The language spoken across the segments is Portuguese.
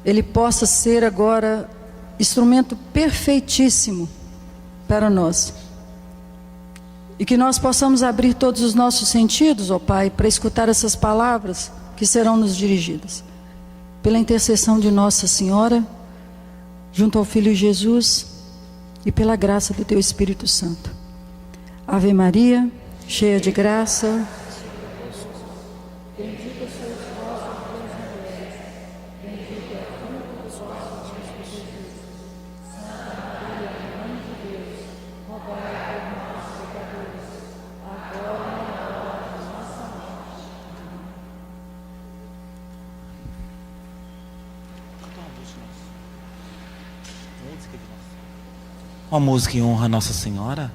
ele possa ser agora instrumento perfeitíssimo para nós. E que nós possamos abrir todos os nossos sentidos, ó Pai, para escutar essas palavras que serão nos dirigidas. Pela intercessão de Nossa Senhora, junto ao Filho Jesus, e pela graça do Teu Espírito Santo. Ave Maria, cheia de graça. Bendita sois vós entre as mulheres, bendito é o fruto do vosso ventre, Jesus. Santa Maria, Mãe de Deus, rogai por nós, pecadores, agora e na hora de nossa morte. Uma música em honra a Nossa Senhora.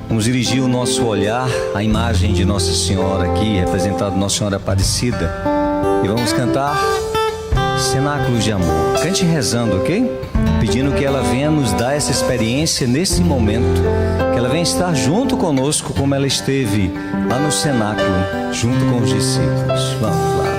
Vamos dirigir o nosso olhar à imagem de Nossa Senhora aqui, representada Nossa Senhora Aparecida, e vamos cantar Cenáculos de Amor. Cante rezando, ok? Pedindo que ela venha nos dar essa experiência nesse momento, que ela venha estar junto conosco como ela esteve lá no cenáculo, junto com os discípulos. Vamos lá.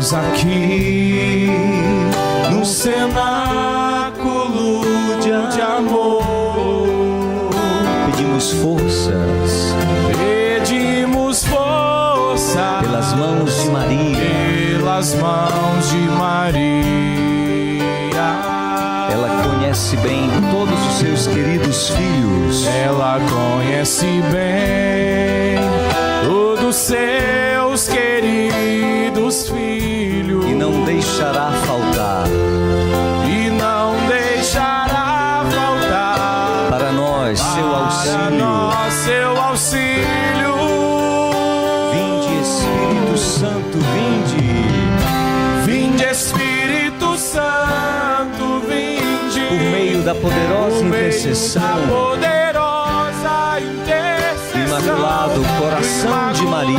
Aqui no cenáculo de amor, pedimos forças pelas mãos de Maria. Ela conhece bem todos os seus queridos filhos. Ela conhece bem todos os seus queridos filhos. E não deixará faltar. Para nós, seu auxílio. Vinde, Espírito Santo, vinde. Vinde, Espírito Santo, vinde. Por meio da poderosa intercessão do Imaculado Coração de Maria,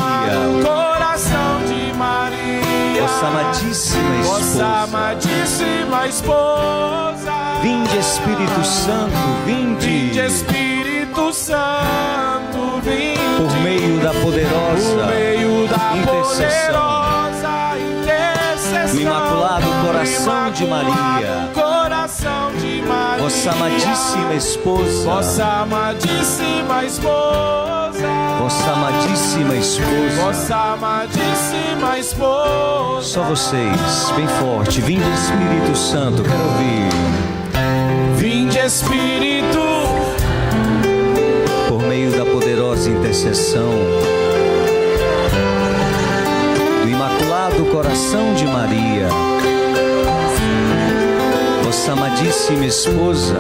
vossa amadíssima esposa. Vinde, Espírito Santo, vinde. Vinde, Espírito Santo, vinde. Por meio da poderosa intercessão do Imaculado Coração de Maria, vossa amadíssima esposa. Vossa amadíssima esposa. Vossa amadíssima esposa. Vossa amadíssima esposa. Só vocês, bem forte. Vinde, Espírito Santo, quero ouvir. Vinde, Espírito. Por meio da poderosa intercessão do Imaculado Coração de Maria, vossa amadíssima esposa.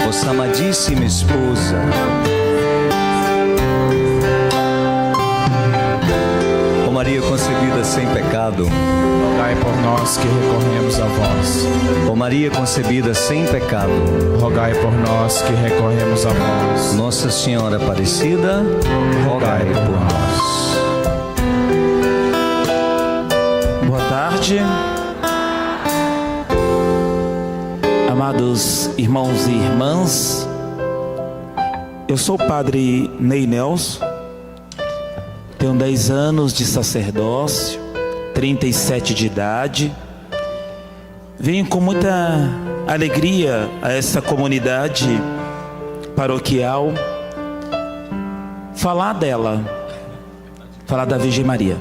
Vossa amadíssima esposa. Ó Maria concebida sem pecado, rogai por nós que recorremos a vós. Ó Maria concebida sem pecado, rogai por nós que recorremos a vós. Nossa Senhora Aparecida, rogai por nós. Boa tarde, amados irmãos e irmãs. Eu sou o padre Ney Nelson, tenho 10 anos de sacerdócio, 37 de idade. Venho com muita alegria a essa comunidade paroquial falar dela, falar da Virgem Maria.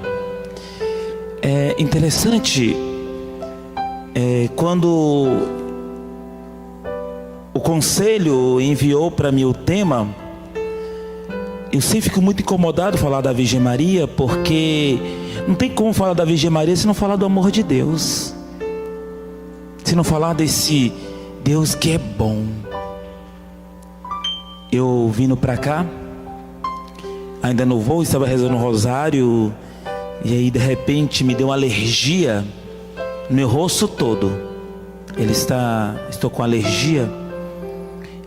É interessante quando o conselho enviou para mim o tema, eu sempre fico muito incomodado falar da Virgem Maria, porque não tem como falar da Virgem Maria se não falar do amor de Deus, se não falar desse Deus que é bom. Eu vindo para cá, ainda no voo, estava rezando o rosário, e aí de repente me deu uma alergia no meu rosto todo. Estou com alergia.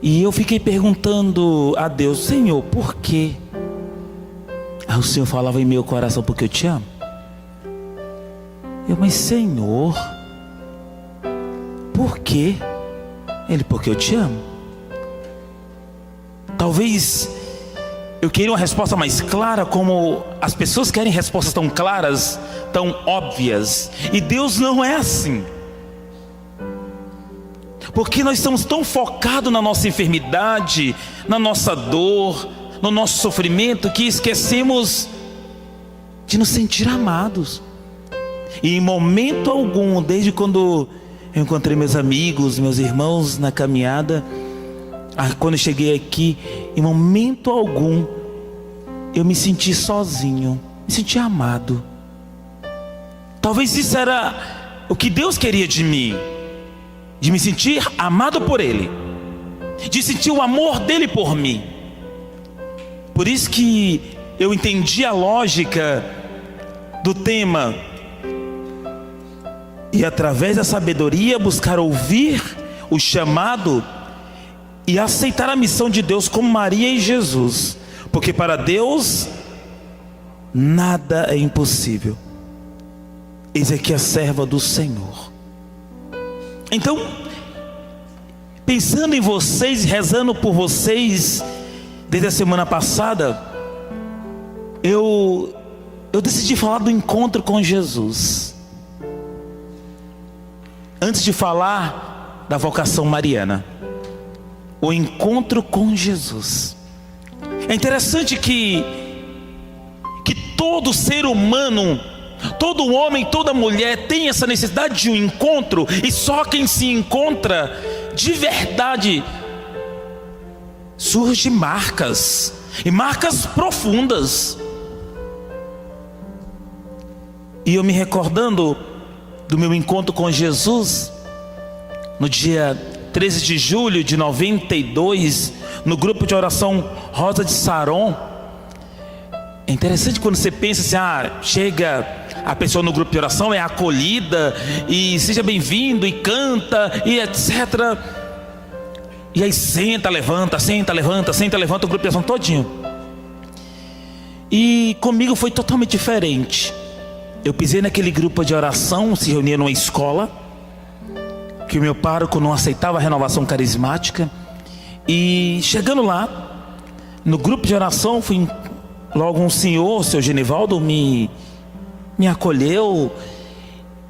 E eu fiquei perguntando a Deus: Senhor, por quê? Aí o Senhor falava em meu coração: porque eu te amo. Mas Senhor, por quê? Ele: porque eu te amo. Talvez eu queria uma resposta mais clara, como as pessoas querem respostas tão claras, tão óbvias. E Deus não é assim. Porque nós estamos tão focados na nossa enfermidade, na nossa dor, no nosso sofrimento, que esquecemos de nos sentir amados. E em momento algum, desde quando eu encontrei meus amigos, meus irmãos na caminhada, quando eu cheguei aqui, em momento algum eu me senti sozinho, me senti amado. Talvez isso era o que Deus queria de mim, de me sentir amado por Ele, de sentir o amor dEle por mim. Por isso que eu entendi a lógica do tema, e através da sabedoria buscar ouvir o chamado e aceitar a missão de Deus, como Maria e Jesus, porque para Deus nada é impossível. Eis aqui a serva do Senhor. Então, pensando em vocês, rezando por vocês desde a semana passada, eu decidi falar do encontro com Jesus, antes de falar da vocação mariana. O encontro com Jesus. É interessante que todo ser humano, todo homem, toda mulher tem essa necessidade de um encontro, e só quem se encontra de verdade surge marcas, e marcas profundas. E eu me recordando do meu encontro com Jesus no dia 13 de julho de 92, no grupo de oração Rosa de Saron. É interessante quando você pensa assim: chega a pessoa no grupo de oração, é acolhida, e seja bem-vindo, e canta, e etc. E aí senta, levanta, senta, levanta, senta, levanta, o grupo de oração todinho. E comigo foi totalmente diferente. Eu pisei naquele grupo de oração, se reunia numa escola, que o meu pároco não aceitava a renovação carismática. E chegando lá, no grupo de oração, logo um senhor, o seu Genivaldo, me acolheu.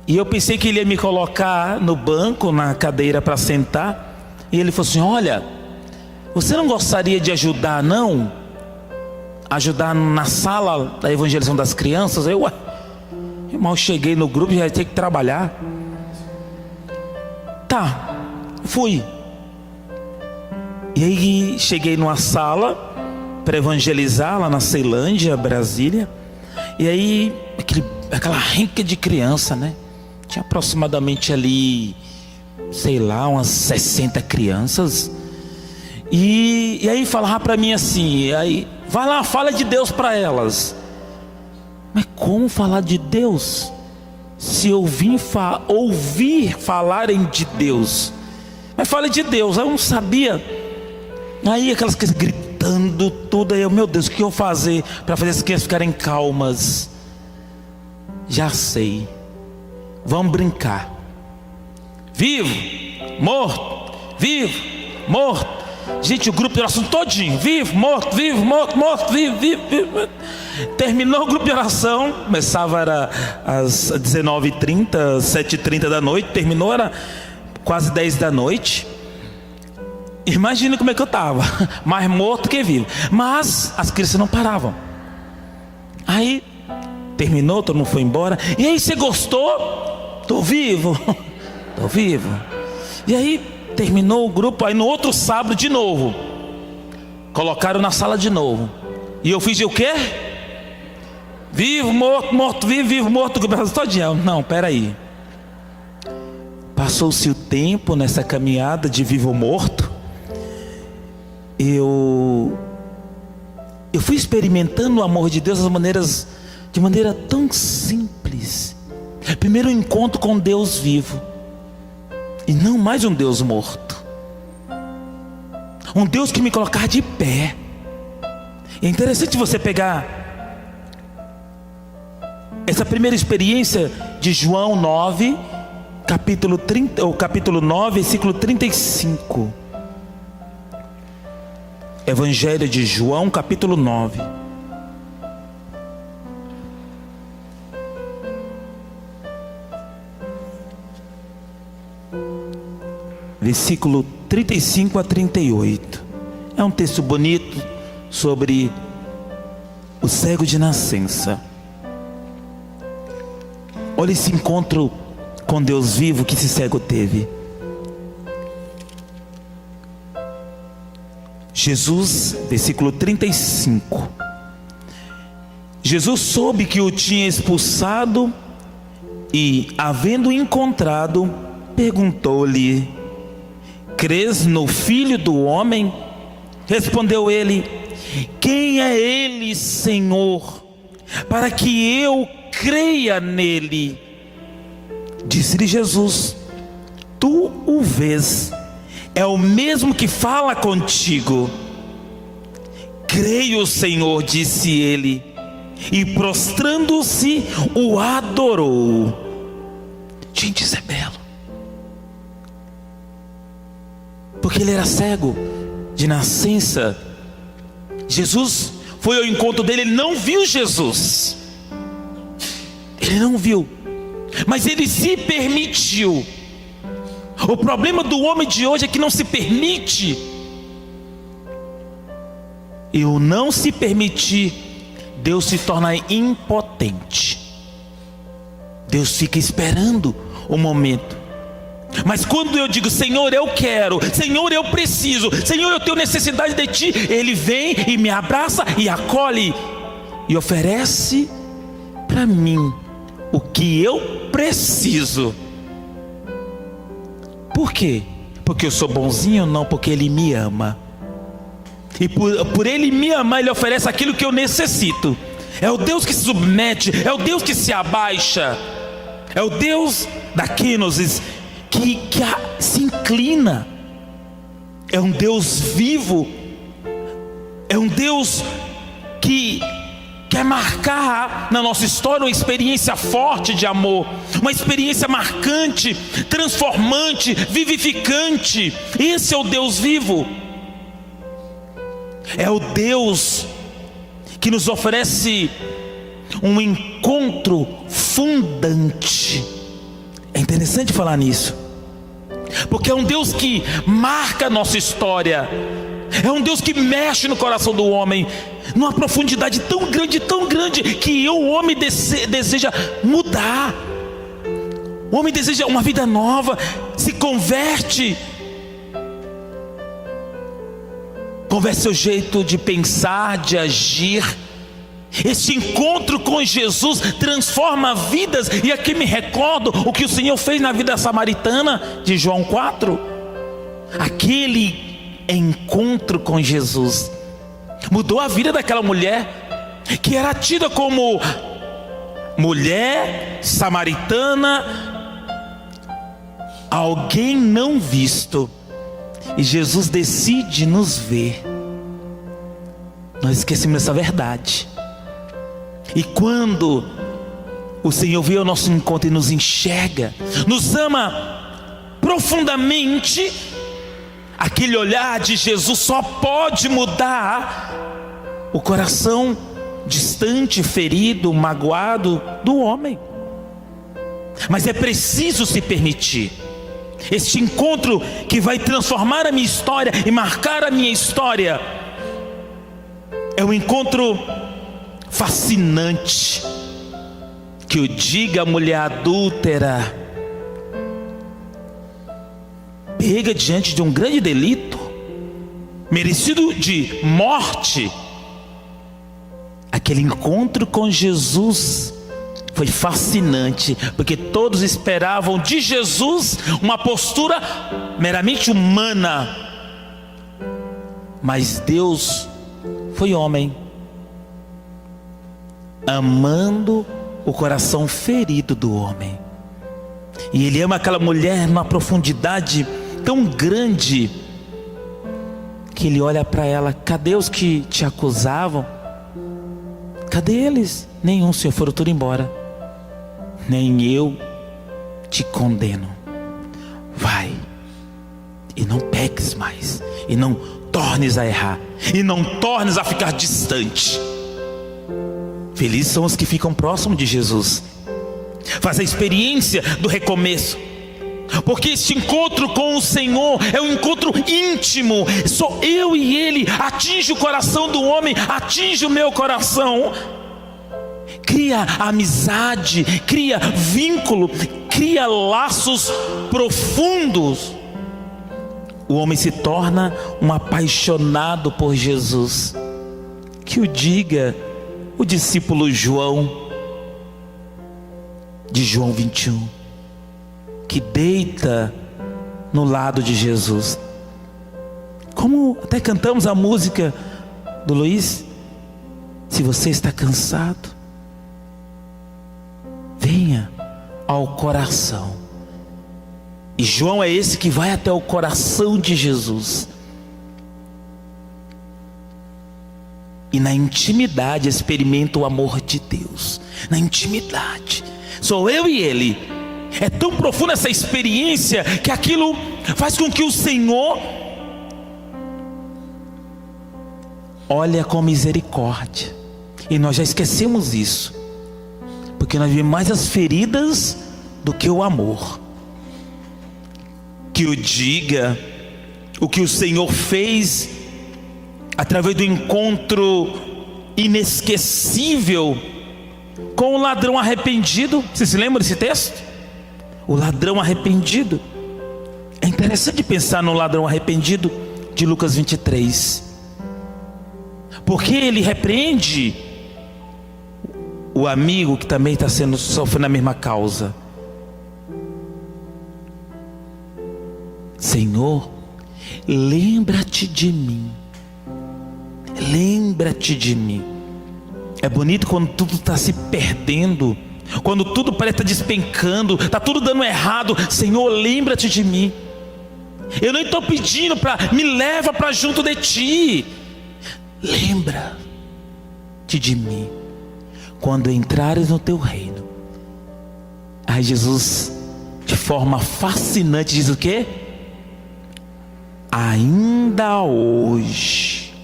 E eu pensei que ele ia me colocar no banco, na cadeira para sentar. E ele falou assim: olha, você não gostaria de ajudar, não? Ajudar na sala da evangelização das crianças? Eu mal cheguei no grupo, já ia ter que trabalhar. Tá, fui. E aí cheguei numa sala para evangelizar lá na Ceilândia, Brasília. E aí aquela renca de criança, né? Tinha aproximadamente ali, sei lá, umas 60 crianças. E aí falava para mim assim: aí, vai lá, fala de Deus para elas. Mas como falar de Deus se eu vim ouvir falarem de Deus? Mas fala de Deus, eu não sabia. Aí aquelas crianças gritando tudo, aí eu: meu Deus, o que eu vou fazer para fazer as crianças ficarem calmas? Já sei, vamos brincar. Vivo, morto, vivo, morto. Gente, o grupo de oração todinho: vivo, morto, vivo, morto, morto, vivo, vivo, vivo. Terminou o grupo de oração, começava era às 19h30, 7h30 da noite, terminou era quase 10 da noite. Imagina como é que eu estava, mais morto que vivo. Mas as crianças não paravam. Aí terminou, todo mundo foi embora. E aí, você gostou? Tô vivo, tô vivo. E aí terminou o grupo. Aí no outro sábado de novo, colocaram na sala de novo. E eu fiz o quê? Vivo, morto, morto, vivo, vivo, morto, o braço todinho. Não, peraí. Passou-se o tempo nessa caminhada de vivo ou morto. Eu fui experimentando o amor de Deus de maneira tão simples. Primeiro, um encontro com Deus vivo, e não mais um Deus morto. Um Deus que me colocar de pé. É interessante você pegar essa primeira experiência de João 9, capítulo 9, versículo 35. Evangelho de João, capítulo 9. Versículo 35 a 38. É um texto bonito sobre o cego de nascença. Olha esse encontro com Deus vivo que esse cego teve. Jesus, versículo 35. Jesus soube que o tinha expulsado e, havendo encontrado, perguntou-lhe: crês no Filho do Homem? Respondeu ele: quem é ele, Senhor, para que eu creia nele? Disse-lhe Jesus: tu o vês, é o mesmo que fala contigo. Creio, Senhor, disse ele, e prostrando-se o adorou. Gente, isso é belo, porque ele era cego de nascença. Jesus foi ao encontro dele, ele não viu Jesus, ele não viu, mas ele se permitiu. O problema do homem de hoje é que não se permite. E o não se permitir, Deus se torna impotente. Deus fica esperando o momento. Mas quando eu digo: Senhor, eu quero, Senhor, eu preciso, Senhor, eu tenho necessidade de Ti, Ele vem e me abraça e acolhe e oferece para mim o que eu preciso. Por quê? Porque eu sou bonzinho? Não, porque Ele me ama. E por Ele me amar, Ele oferece aquilo que eu necessito. É o Deus que se submete, é o Deus que se abaixa, é o Deus da kenosis, que se inclina. É um Deus vivo, é um Deus que quer marcar na nossa história uma experiência forte de amor, uma experiência marcante, transformante, vivificante. Esse é o Deus vivo. É o Deus que nos oferece um encontro fundante. É interessante falar nisso, porque é um Deus que marca a nossa história. É um Deus que mexe no coração do homem numa profundidade tão grande, que o homem deseja mudar. O homem deseja uma vida nova, se converte seu jeito de pensar, de agir. Este encontro com Jesus transforma vidas. E aqui me recordo o que o Senhor fez na vida samaritana de João 4. Aquele encontro com Jesus mudou a vida daquela mulher, que era tida como mulher samaritana, alguém não visto. E Jesus decide nos ver. Nós esquecemos essa verdade. E quando o Senhor vem ao nosso encontro e nos enxerga, nos ama profundamente, aquele olhar de Jesus só pode mudar o coração distante, ferido, magoado do homem. Mas é preciso se permitir. Este encontro que vai transformar a minha história e marcar a minha história é um encontro fascinante, que o diga a mulher adúltera, pega diante de um grande delito, merecido de morte, Aquele encontro com Jesus foi fascinante, porque todos esperavam de Jesus uma postura meramente humana, mas Deus foi homem, amando o coração ferido do homem. E Ele ama aquela mulher numa profundidade tão grande, que Ele olha para ela: cadê os que te acusavam? Cadê eles? Nenhum, Senhor, foram tudo embora. Nem eu te condeno. Vai e não peques mais, e não tornes a errar, e não tornes a ficar distante. Felizes são os que ficam próximos de Jesus, faz a experiência do recomeço, porque este encontro com o Senhor é um encontro íntimo. Só eu e Ele. Atinge o coração do homem, atinge o meu coração, cria amizade, cria vínculo, cria laços profundos. O homem se torna um apaixonado por Jesus. Que o diga o discípulo João, de João 21, que deita no lado de Jesus. Como até cantamos a música do Luiz: se você está cansado, venha ao coração. E João é esse que vai até o coração de Jesus, e na intimidade experimenta o amor de Deus. Na intimidade, sou eu e Ele. É tão profunda essa experiência, que aquilo faz com que o Senhor olha com misericórdia. E nós já esquecemos isso, porque nós vemos mais as feridas do que o amor. Que o diga o que o Senhor fez através do encontro inesquecível com o ladrão arrependido. Você se lembra desse texto? O ladrão arrependido. É interessante pensar no ladrão arrependido de Lucas 23, porque ele repreende o amigo que também está sofrendo a mesma causa. Senhor, lembra-te de mim. Lembra-te de mim. É bonito quando tudo está se perdendo, quando tudo parece estar despencando, está tudo dando errado. Senhor, lembra-te de mim. Eu nem estou pedindo para me leva para junto de ti. Lembra-te de mim quando entrares no teu reino. Aí Jesus, de forma fascinante, diz o quê? Ainda hoje.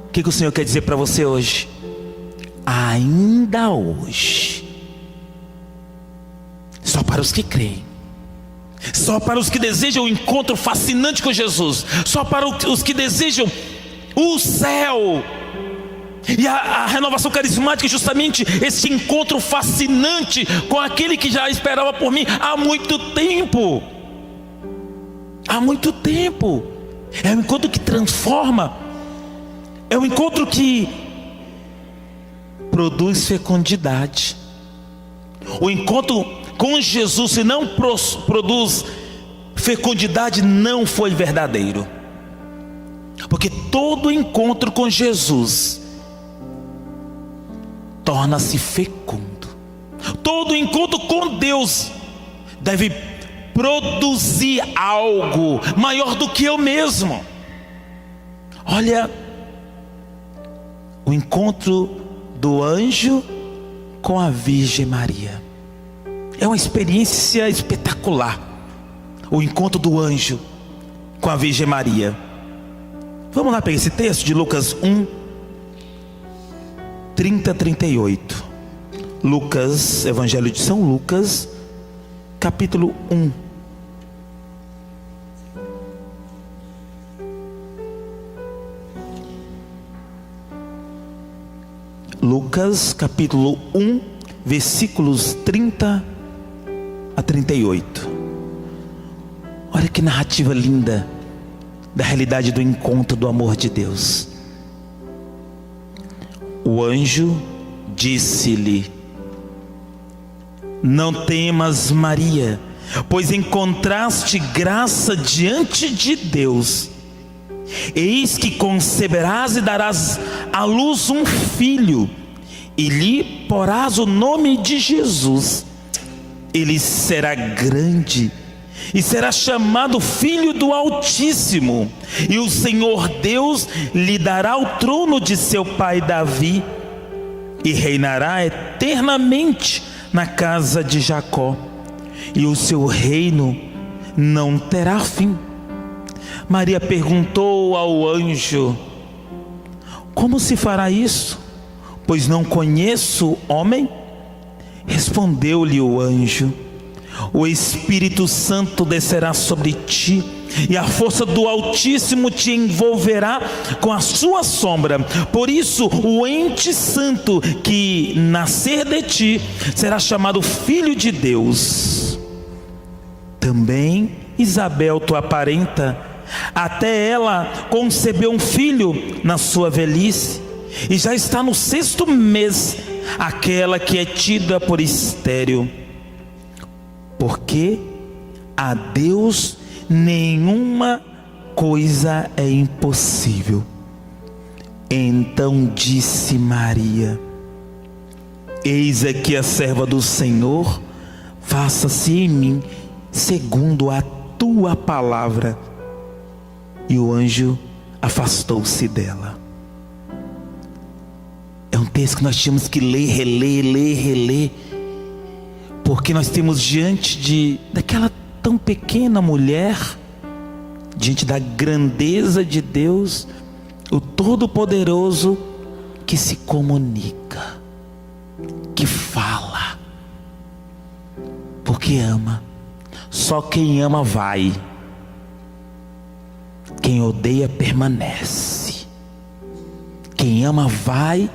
O que o Senhor quer dizer para você hoje? Ainda hoje. Só para os que creem, só para os que desejam um encontro fascinante com Jesus, só para os que desejam o céu. E a renovação carismática é justamente esse encontro fascinante com aquele que já esperava por mim há muito tempo. Há muito tempo. É um encontro que transforma, é um encontro que produz fecundidade. O encontro com Jesus, se não produz fecundidade, não foi verdadeiro. Porque todo encontro com Jesus torna-se fecundo. Todo encontro com Deus deve produzir algo maior do que eu mesmo. Olha o encontro do anjo com a Virgem Maria. É uma experiência espetacular. O encontro do anjo com a Virgem Maria. Vamos lá pegar esse texto de Lucas 1, 30 a 38. Lucas, Evangelho de São Lucas, capítulo 1. Lucas, capítulo 1, versículos 30 a 38. Olha que narrativa linda da realidade do encontro do amor de Deus. O anjo disse-lhe: não temas, Maria, pois encontraste graça diante de Deus. Eis que conceberás e darás à luz um filho, e lhe porás o nome de Jesus. Ele será grande e será chamado Filho do Altíssimo, e o Senhor Deus lhe dará o trono de seu pai Davi, e reinará eternamente na casa de Jacó, e o seu reino não terá fim. Maria perguntou ao anjo: como se fará isso? Pois não conheço homem. Respondeu-lhe o anjo: o Espírito Santo descerá sobre ti, e a força do Altíssimo te envolverá com a sua sombra. Por isso, o ente santo que nascer de ti será chamado Filho de Deus. Também Isabel, tua parenta, até ela concebeu um filho na sua velhice, e já está no 6º mês, aquela que é tida por estéril, porque a Deus nenhuma coisa é impossível. Então disse Maria: eis aqui a serva do Senhor, faça-se em mim segundo a tua palavra. E o anjo afastou-se dela. É um texto que nós tínhamos que ler, reler, porque nós temos diante daquela tão pequena mulher, diante da grandeza de Deus, o Todo-Poderoso, que se comunica, que fala, porque ama. Só quem ama vai, quem odeia permanece. Quem ama vai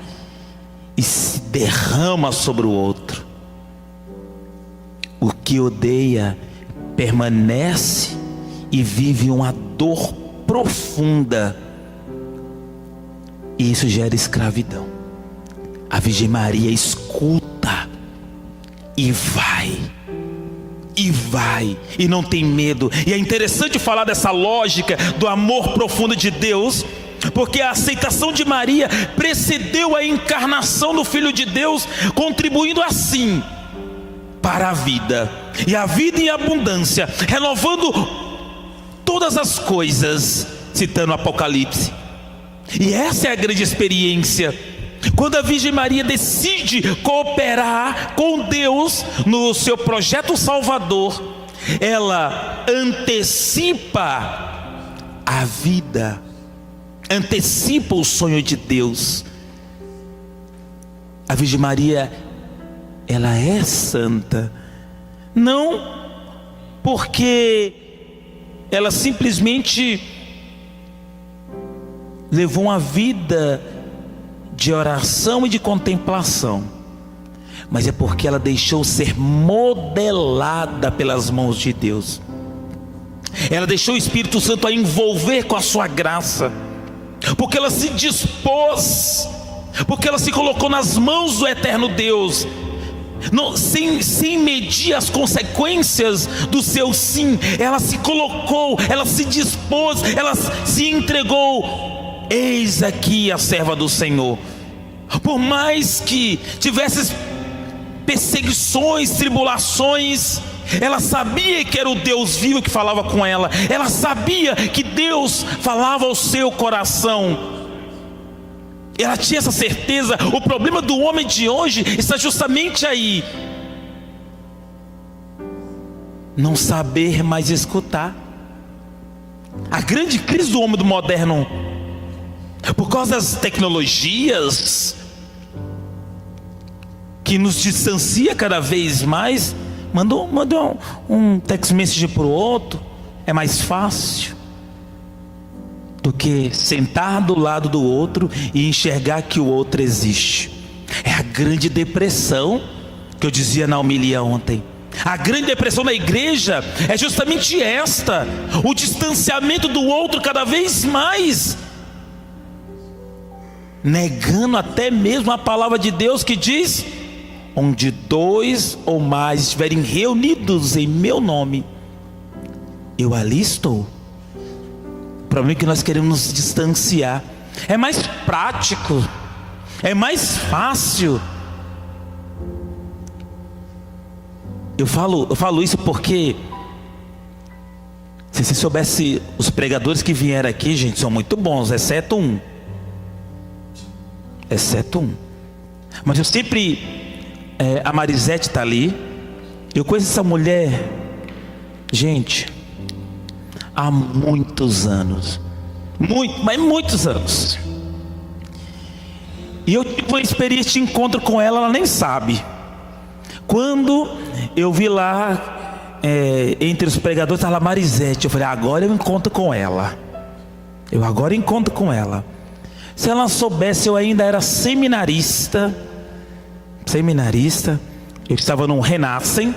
e se derrama sobre o outro. O que odeia permanece e vive uma dor profunda, e isso gera escravidão. A Virgem Maria escuta e vai, e não tem medo. E é interessante falar dessa lógica do amor profundo de Deus, porque a aceitação de Maria precedeu a encarnação do Filho de Deus, contribuindo assim para a vida, e a vida em abundância, renovando todas as coisas, citando o Apocalipse. E essa é a grande experiência, quando a Virgem Maria decide cooperar com Deus no seu projeto salvador. Ela antecipa a vida, antecipa o sonho de Deus. A Virgem Maria, ela é santa, não porque ela simplesmente levou uma vida de oração e de contemplação, mas é porque ela deixou ser modelada pelas mãos de Deus. Ela deixou o Espírito Santo a envolver com a sua graça, porque ela se dispôs, porque ela se colocou nas mãos do eterno Deus, sem medir as consequências do seu sim. Ela se colocou, ela se dispôs, ela se entregou. Eis aqui a serva do Senhor. Por mais que tivesse perseguições, tribulações, ela sabia que era o Deus vivo que falava com ela. Ela sabia que Deus falava ao seu coração. Ela tinha essa certeza. O problema do homem de hoje está justamente aí: não saber mais escutar. A grande crise do homem do moderno, por causa das tecnologias que nos distancia cada vez mais. Mandou um text message para o outro, é mais fácil do que sentar do lado do outro e enxergar que o outro existe. É a grande depressão que eu dizia na homilia ontem. A grande depressão da igreja é justamente esta: o distanciamento do outro cada vez mais. negando até mesmo a palavra de Deus que diz: onde 2 ou mais estiverem reunidos em meu nome, eu ali estou. O problema é que nós queremos nos distanciar. É mais prático, é mais fácil. Eu falo isso porque, se você soubesse, os pregadores que vieram aqui, gente, são muito bons, exceto um. Mas eu sempre, a Marisete está ali. Eu conheço essa mulher, gente, há muitos anos. Mas muitos anos. E eu tive uma experiência de encontro com ela, ela nem sabe. Quando eu vi lá, entre os pregadores, estava a Marisete. Eu falei: agora eu encontro com ela. Se ela soubesse, eu ainda era seminarista. Eu estava no Renascem.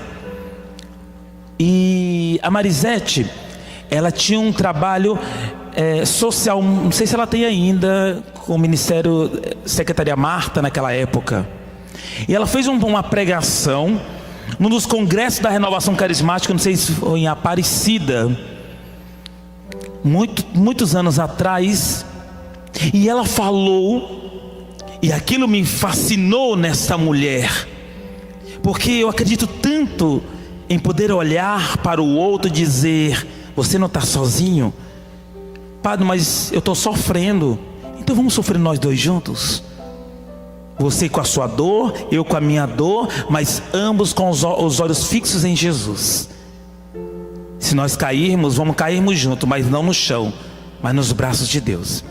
E a Marisete, ela tinha um trabalho social, não sei se ela tem ainda, com o Ministério, Secretaria Marta naquela época. E ela fez uma pregação num dos congressos da Renovação Carismática, não sei se foi em Aparecida, muitos anos atrás. E ela falou, e aquilo me fascinou nessa mulher, porque eu acredito tanto em poder olhar para o outro e dizer: você não está sozinho? Padre, mas eu estou sofrendo. Então vamos sofrer nós dois juntos. Você com a sua dor, eu com a minha dor, mas ambos com os olhos fixos em Jesus. Se nós cairmos, vamos cairmos juntos, mas não no chão, mas nos braços de Deus.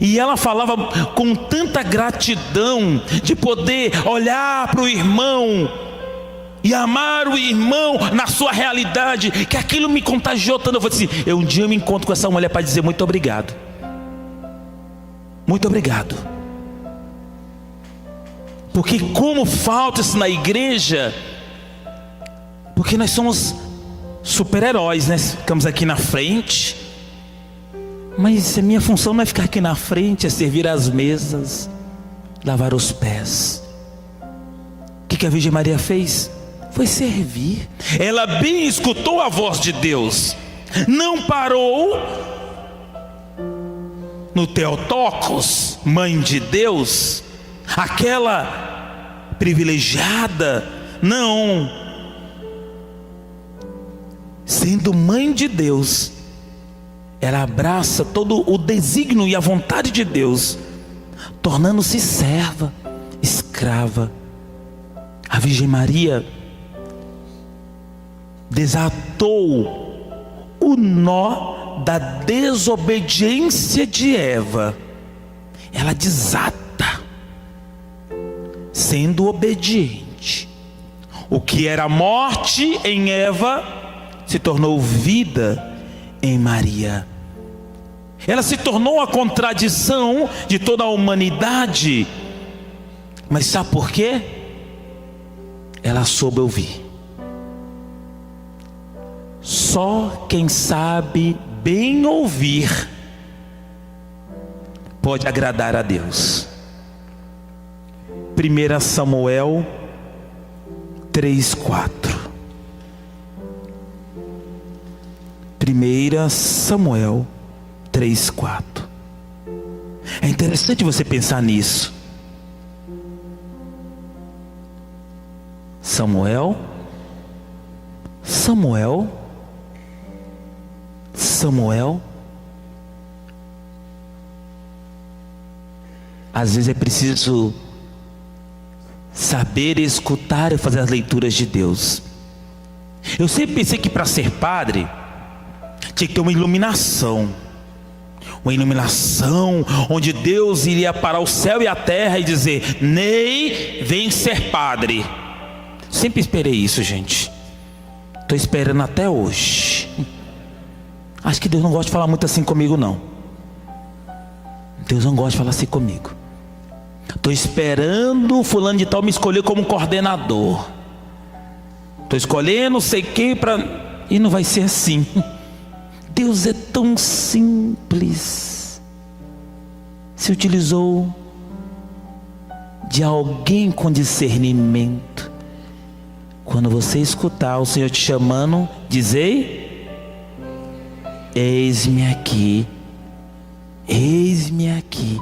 E ela falava com tanta gratidão de poder olhar para o irmão e amar o irmão na sua realidade, que aquilo me contagiou tanto. Eu falei assim: um dia eu me encontro com essa mulher para dizer muito obrigado. Muito obrigado. Porque como falta isso na igreja, porque nós somos super-heróis, né? Ficamos aqui na frente, mas a minha função não é ficar aqui na frente, é servir as mesas, lavar os pés. O que a Virgem Maria fez? Foi servir. Ela bem escutou a voz de Deus, não parou no Theotokos, mãe de Deus, aquela privilegiada, não. Sendo mãe de Deus, ela abraça todo o desígnio e a vontade de Deus, tornando-se serva, escrava. A Virgem Maria desatou o nó da desobediência de Eva. Ela desata, sendo obediente. O que era morte em Eva se tornou vida em Maria. Ela se tornou a contradição de toda a humanidade. Mas sabe por quê? Ela soube ouvir. Só quem sabe bem ouvir pode agradar a Deus. 1 Samuel 3:4. 1 Samuel 3:4. É interessante você pensar nisso. Samuel. Às vezes é preciso saber escutar e fazer as leituras de Deus. Eu sempre pensei que para ser padre tinha que ter uma iluminação. Uma iluminação onde Deus iria parar o céu e a terra e dizer: Ney, vem ser padre. Sempre esperei isso, gente. Estou esperando até hoje. Acho que Deus não gosta de falar muito assim comigo, não. Deus não gosta de falar assim comigo. Estou esperando fulano de tal me escolher como coordenador. Estou escolhendo sei quem para... E não vai ser assim. Deus é tão simples. Se utilizou de alguém com discernimento. Quando você escutar o Senhor te chamando, dizei: eis-me aqui, eis-me aqui.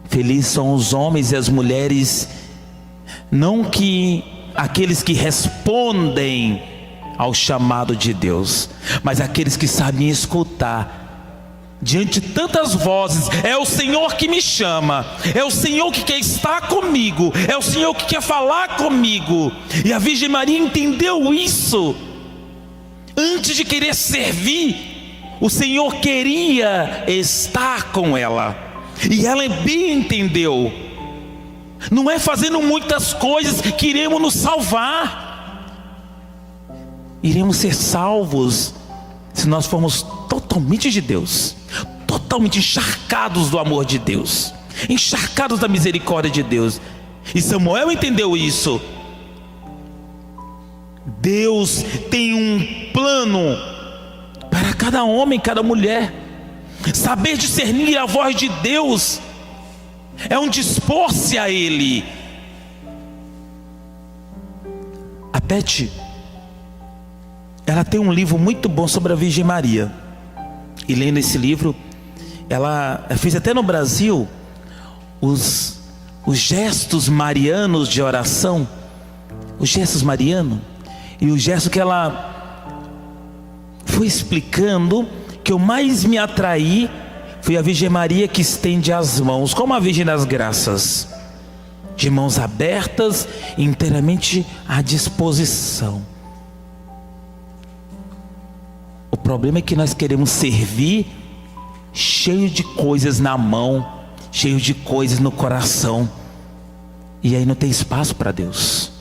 Felizes são os homens e as mulheres, não que aqueles que respondem ao chamado de Deus, mas aqueles que sabem escutar. Diante de tantas vozes, é o Senhor que me chama, é o Senhor que quer estar comigo, é o Senhor que quer falar comigo. E a Virgem Maria entendeu isso. Antes de querer servir, o Senhor queria estar com ela, e ela bem entendeu. Não é fazendo muitas coisas que iremos nos salvar. Iremos ser salvos se nós formos totalmente de Deus, totalmente encharcados do amor de Deus, encharcados da misericórdia de Deus. E Samuel entendeu isso. Deus tem um plano para cada homem, cada mulher. Saber discernir a voz de Deus é um dispor-se a Ele. A Beth, ela tem um livro muito bom sobre a Virgem Maria. E lendo esse livro, ela fez até no Brasil os gestos marianos de oração. Os gestos marianos. E o gesto que ela foi explicando, que eu mais me atraí, foi a Virgem Maria que estende as mãos, como a Virgem das Graças, de mãos abertas, inteiramente à disposição. O problema é que nós queremos servir cheio de coisas na mão, cheio de coisas no coração, e aí não tem espaço para Deus.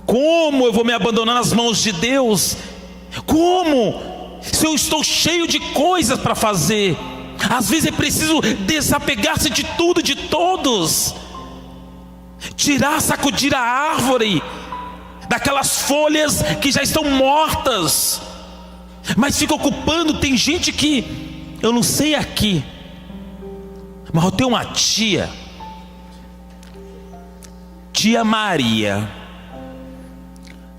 Como eu vou me abandonar nas mãos de Deus? Como? Se eu estou cheio de coisas para fazer. Às vezes é preciso desapegar-se de tudo, de todos. Tirar, sacudir a árvore daquelas folhas que já estão mortas, mas fica ocupando. Tem gente que, eu não sei aqui, mas eu tenho uma tia Maria,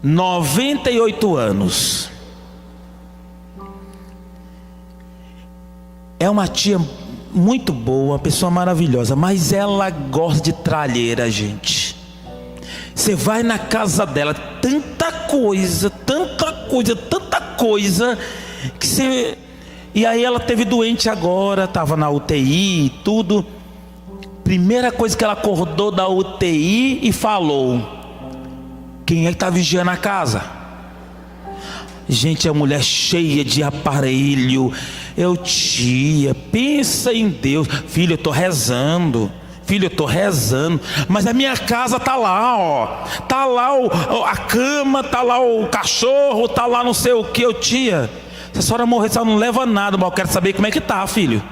98 anos. É uma tia muito boa, uma pessoa maravilhosa, mas ela gosta de tralheira, gente. Você vai na casa dela, tanta coisa, que você... E aí ela teve doente agora, estava na UTI e tudo. Primeira coisa que ela acordou da UTI e falou: quem é que está vigiando a casa? Gente, a mulher cheia de aparelho. Eu, tia, pensa em Deus. Filho, eu estou rezando. Filho, eu estou rezando. Mas a minha casa está lá, ó. Está lá a cama, está lá o cachorro, está lá não sei o que. Eu, tia, se a senhora morrer, a senhora não leva nada, mas eu quero saber como é que está, filho.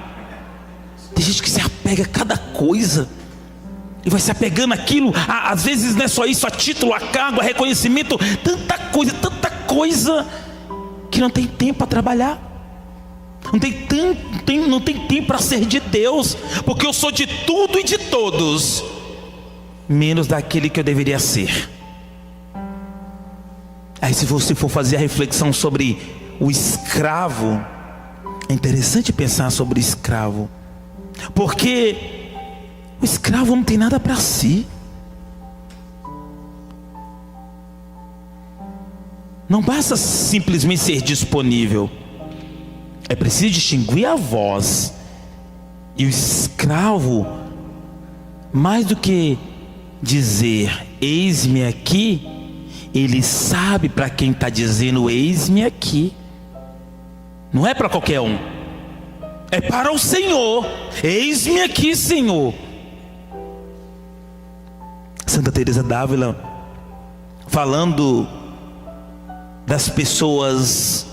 Tem gente que se apega a cada coisa e vai se apegando àquilo. Às vezes não é só isso, a título, a cargo, a reconhecimento. Tanta coisa que não tem tempo para trabalhar. Não tem tempo para ser de Deus, porque eu sou de tudo e de todos, menos daquele que eu deveria ser. Aí se você for fazer a reflexão sobre o escravo, é interessante pensar sobre o escravo, porque o escravo não tem nada para si. Não basta simplesmente ser disponível, é preciso distinguir a voz. E o escravo, mais do que dizer eis-me aqui, ele sabe para quem está dizendo eis-me aqui. Não é para qualquer um, é para o Senhor. Eis-me aqui, Senhor. Santa Teresa d'Ávila, falando das pessoas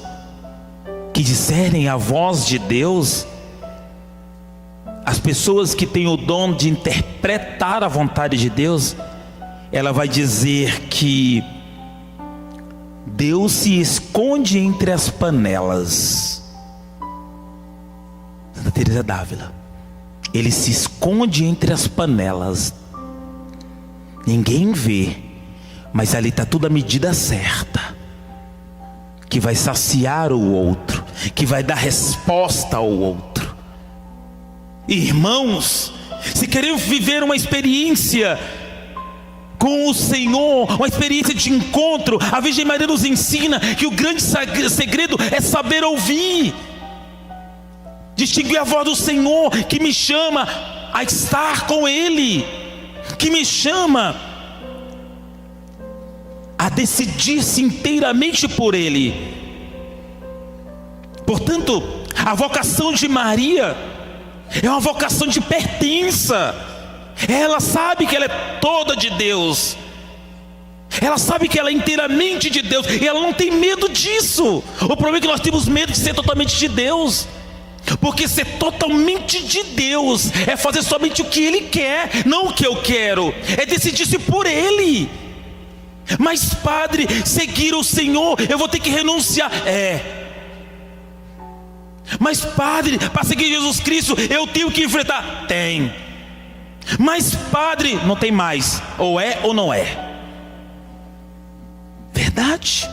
que discernem a voz de Deus, as pessoas que têm o dom de interpretar a vontade de Deus, ela vai dizer que Deus se esconde entre as panelas. Santa Teresa d'Ávila. ele se esconde entre as panelas. Ninguém vê, mas ali está tudo a medida certa, que vai saciar o outro, que vai dar resposta ao outro. Irmãos, se queremos viver uma experiência com o Senhor, uma experiência de encontro, a Virgem Maria nos ensina que o grande segredo é saber ouvir, distinguir a voz do Senhor, que me chama a estar com Ele, que me chama a decidir-se inteiramente por Ele. Portanto, a vocação de Maria é uma vocação de pertença. Ela sabe que ela é toda de Deus, ela sabe que ela é inteiramente de Deus, e ela não tem medo disso. O problema é que nós temos medo de ser totalmente de Deus, porque ser totalmente de Deus é fazer somente o que Ele quer, não o que eu quero, é decidir-se por Ele. Mas padre, seguir o Senhor, eu vou ter que renunciar. Mas padre, para seguir Jesus Cristo, eu tenho que enfrentar. Tem. Mas padre, não tem mais. Ou é ou não é. Verdade.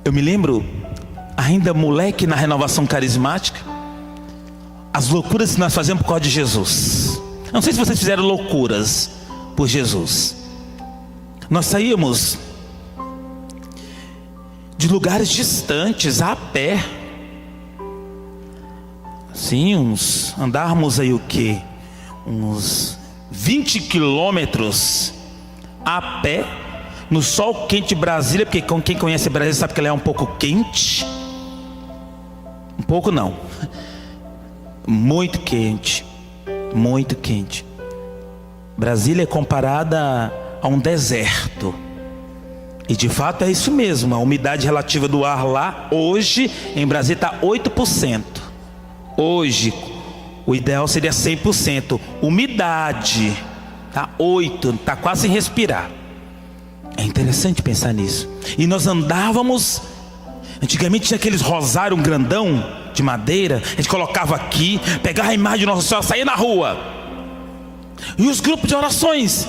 Eu me lembro, ainda moleque, na renovação carismática, as loucuras que nós fazemos por causa de Jesus. Não sei se vocês fizeram loucuras por Jesus. Nós saíamos de lugares distantes a pé. Sim, andarmos aí o quê? Uns 20 quilômetros a pé, no sol quente de Brasília, porque quem conhece Brasília sabe que ela é um pouco quente. Um pouco não, muito quente, muito quente. Brasília é comparada a um deserto, e de fato é isso mesmo. A umidade relativa do ar lá, hoje, em Brasília está 8%. Hoje, o ideal seria 100%. Umidade, está 8%, está quase sem respirar. É interessante pensar nisso. E nós andávamos, antigamente tinha aqueles rosários grandão de madeira, a gente colocava aqui, pegava a imagem de Nossa Senhora, saía na rua. E os grupos de orações,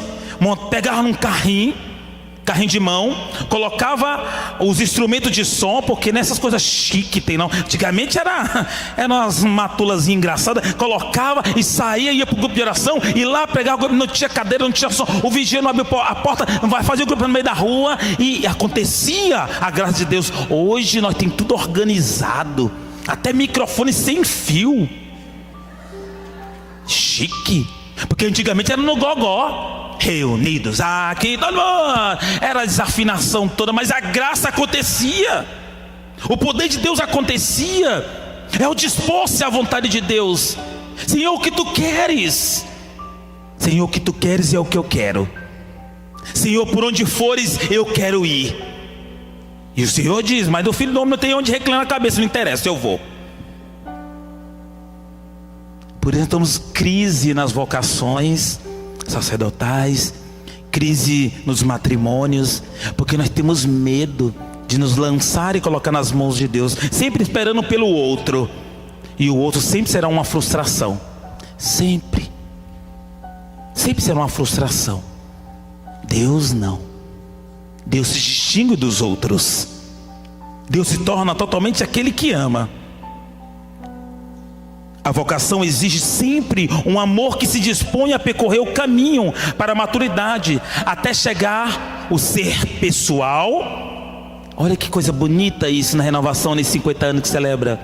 pegava num carrinho de mão, colocava os instrumentos de som, porque nessas coisas chique tem não. Antigamente era umas matulazinhas engraçadas, colocava e saía, ia para o grupo de oração, e lá pegava, não tinha cadeira, não tinha som, o vigia não abriu a porta, vai fazer o grupo no meio da rua, e acontecia a graça de Deus. Hoje nós temos tudo organizado, até microfone sem fio, chique, porque antigamente era no gogó. Reunidos aqui, todo mundo, era a desafinação toda, mas a graça acontecia, o poder de Deus acontecia. É o dispor-se à vontade de Deus. Senhor, o que tu queres? Senhor, o que tu queres é o que eu quero. Senhor, por onde fores eu quero ir. E o Senhor diz, mas do Filho do Homem não tem onde reclinar a cabeça, não interessa, eu vou. Por isso estamos crise nas vocações sacerdotais, crise nos matrimônios, porque nós temos medo de nos lançar e colocar nas mãos de Deus, sempre esperando pelo outro, e o outro sempre será uma frustração, sempre será uma frustração. Deus não. Deus se distingue dos outros. Deus se torna totalmente aquele que ama. A vocação exige sempre um amor que se dispõe a percorrer o caminho para a maturidade, até chegar o ser pessoal. Olha que coisa bonita isso na renovação, nesses 50 anos que celebra.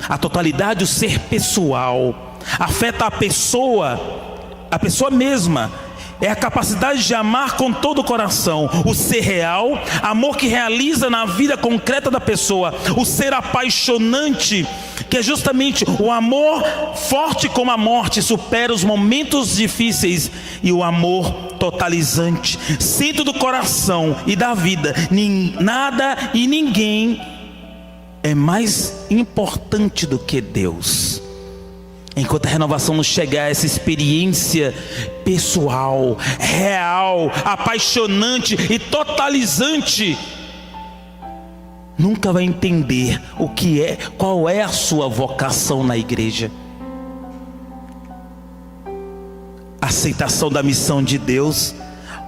A totalidade, o ser pessoal, afeta a pessoa mesma. É a capacidade de amar com todo o coração. O ser real, amor que realiza na vida concreta da pessoa. O ser apaixonante, que é justamente o amor forte como a morte, supera os momentos difíceis. E o amor totalizante, centro do coração e da vida. Nada e ninguém é mais importante do que Deus. Enquanto a renovação não chegar a essa experiência pessoal, real, apaixonante e totalizante, nunca vai entender qual é a sua vocação na igreja. A aceitação da missão de Deus,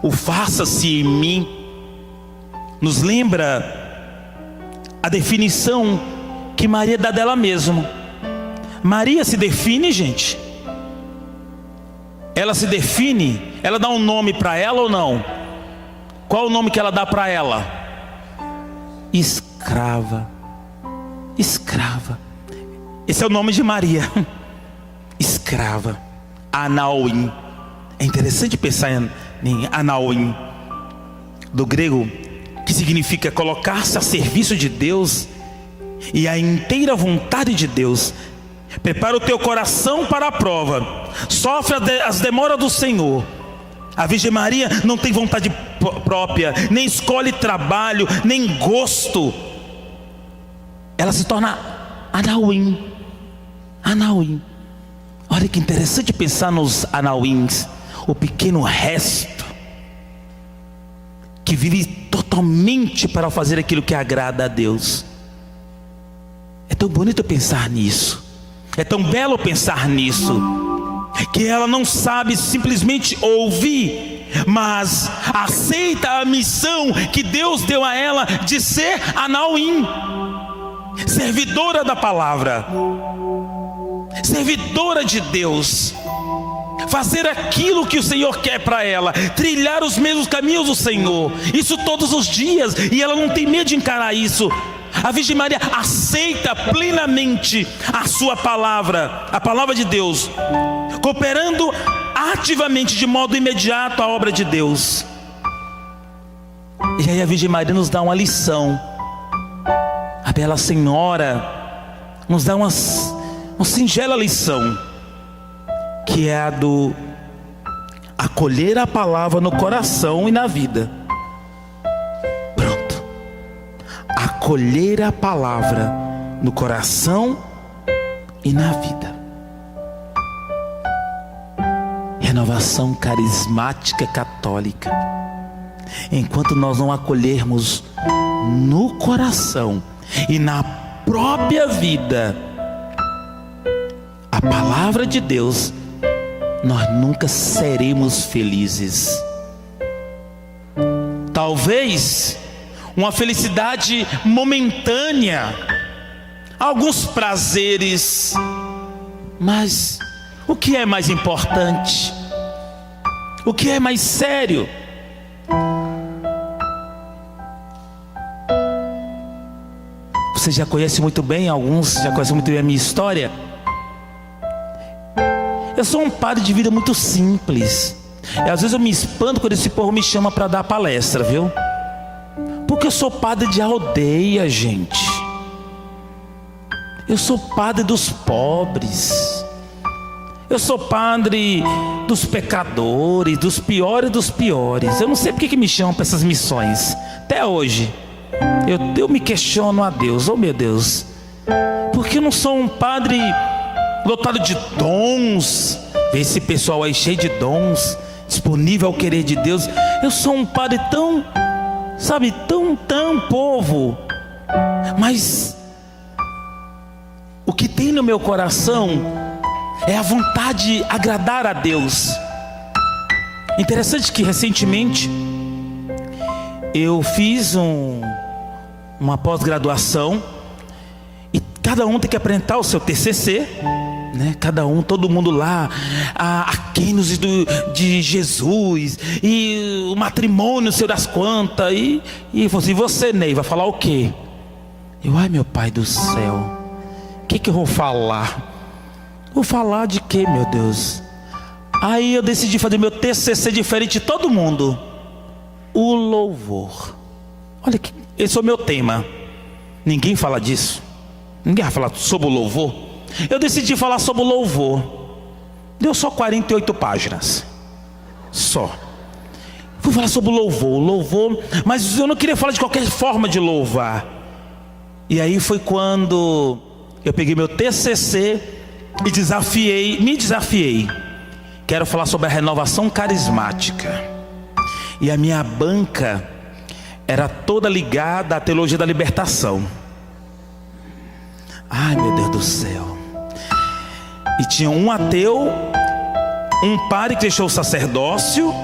o faça-se em mim, nos lembra a definição que Maria dá dela mesma. Maria se define, gente. Ela se define, ela dá um nome para ela ou não? Qual o nome que ela dá para ela? Escrava. Escrava. Esse é o nome de Maria. Escrava. Anauim. É interessante pensar em Anauim, do grego, que significa colocar-se a serviço de Deus e a inteira vontade de Deus. Prepara o teu coração para a prova, sofre as demoras do Senhor. A Virgem Maria não tem vontade própria, nem escolhe trabalho, nem gosto. Ela se torna Anauim. Anauim. Olha que interessante pensar nos Anauins, o pequeno resto que vive totalmente para fazer aquilo que agrada a Deus. É tão bonito pensar nisso, é tão belo pensar nisso, que ela não sabe simplesmente ouvir, mas aceita a missão que Deus deu a ela de ser Anauim, servidora da palavra, servidora de Deus, fazer aquilo que o Senhor quer para ela, trilhar os mesmos caminhos do Senhor, isso todos os dias, e ela não tem medo de encarar isso. A Virgem Maria aceita plenamente a sua palavra, a palavra de Deus, cooperando ativamente, de modo imediato, a obra de Deus. E aí a Virgem Maria nos dá uma lição. A bela Senhora nos dá uma singela lição, que é a do acolher a palavra no coração e na vida. Pronto. Acolher a palavra no coração e na vida. Renovação carismática católica. Enquanto nós não acolhermos no coração e na própria vida a palavra de Deus, nós nunca seremos felizes. Talvez uma felicidade momentânea, alguns prazeres, mas o que é mais importante? O que é mais sério? Você já conhece muito bem, alguns já conhecem muito bem a minha história. Eu sou um padre de vida muito simples. E às vezes eu me espanto quando esse povo me chama para dar palestra, viu? Porque eu sou padre de aldeia, gente. Eu sou padre dos pobres. Eu sou padre dos pecadores, dos piores dos piores. Eu não sei porque que me chamam para essas missões. Até hoje eu me questiono a Deus. Oh meu Deus, porque eu não sou um padre lotado de dons? Vê esse pessoal aí cheio de dons, disponível ao querer de Deus. Eu sou um padre tão, sabe, tão povo. Mas o que tem no meu coração é a vontade de agradar a Deus. Interessante que recentemente eu fiz uma pós-graduação, e cada um tem que apresentar o seu TCC, né? Cada um, todo mundo lá, a Kênose de Jesus, e o matrimônio, não sei das quantas, e falou assim: você, Ney, vai falar o quê? Eu, ai meu pai do céu, o que eu vou falar? Vou falar de quê, meu Deus? Aí eu decidi fazer meu TCC diferente de todo mundo: o louvor. Olha que esse é o meu tema. Ninguém fala disso. Ninguém vai falar sobre o louvor. Eu decidi falar sobre o louvor. Deu só 48 páginas. Só. Fui falar sobre o louvor, mas eu não queria falar de qualquer forma de louvar. E aí foi quando eu peguei meu TCC e me desafiei. Quero falar sobre a renovação carismática. E a minha banca era toda ligada à teologia da libertação. Ai, meu Deus do céu. E tinha um ateu, um padre que deixou o sacerdócio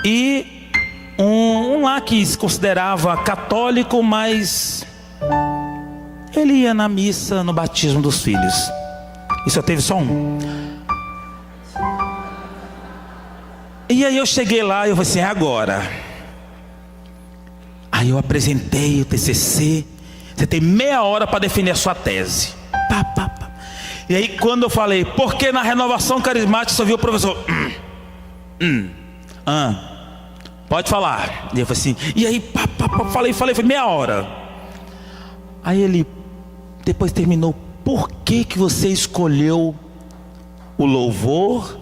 e um lá que se considerava católico, mas ele ia na missa no batismo dos filhos. E só teve só um. E aí eu cheguei lá e eu falei assim, agora. Aí eu apresentei o TCC. Você tem meia hora para defender a sua tese. Pá, pá, pá. E aí quando eu falei, porque na renovação carismática só viu o professor. Pode falar. E eu falei assim, e aí pá, pá, pá, falei, foi meia hora. Aí ele depois terminou, por que você escolheu o louvor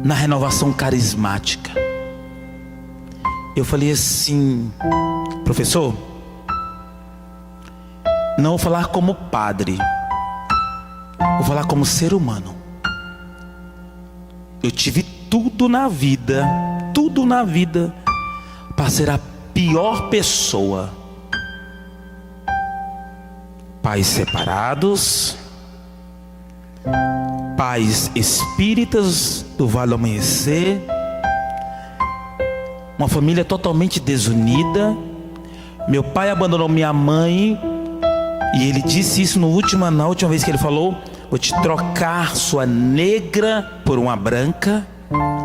na renovação carismática? Eu falei assim, professor, não vou falar como padre, vou falar como ser humano. Eu tive tudo na vida para ser a pior pessoa. Pais separados, pais espíritas do Vale do Amanhecer, uma família totalmente desunida. Meu pai abandonou minha mãe, e ele disse isso na última vez que ele falou, vou te trocar sua negra por uma branca.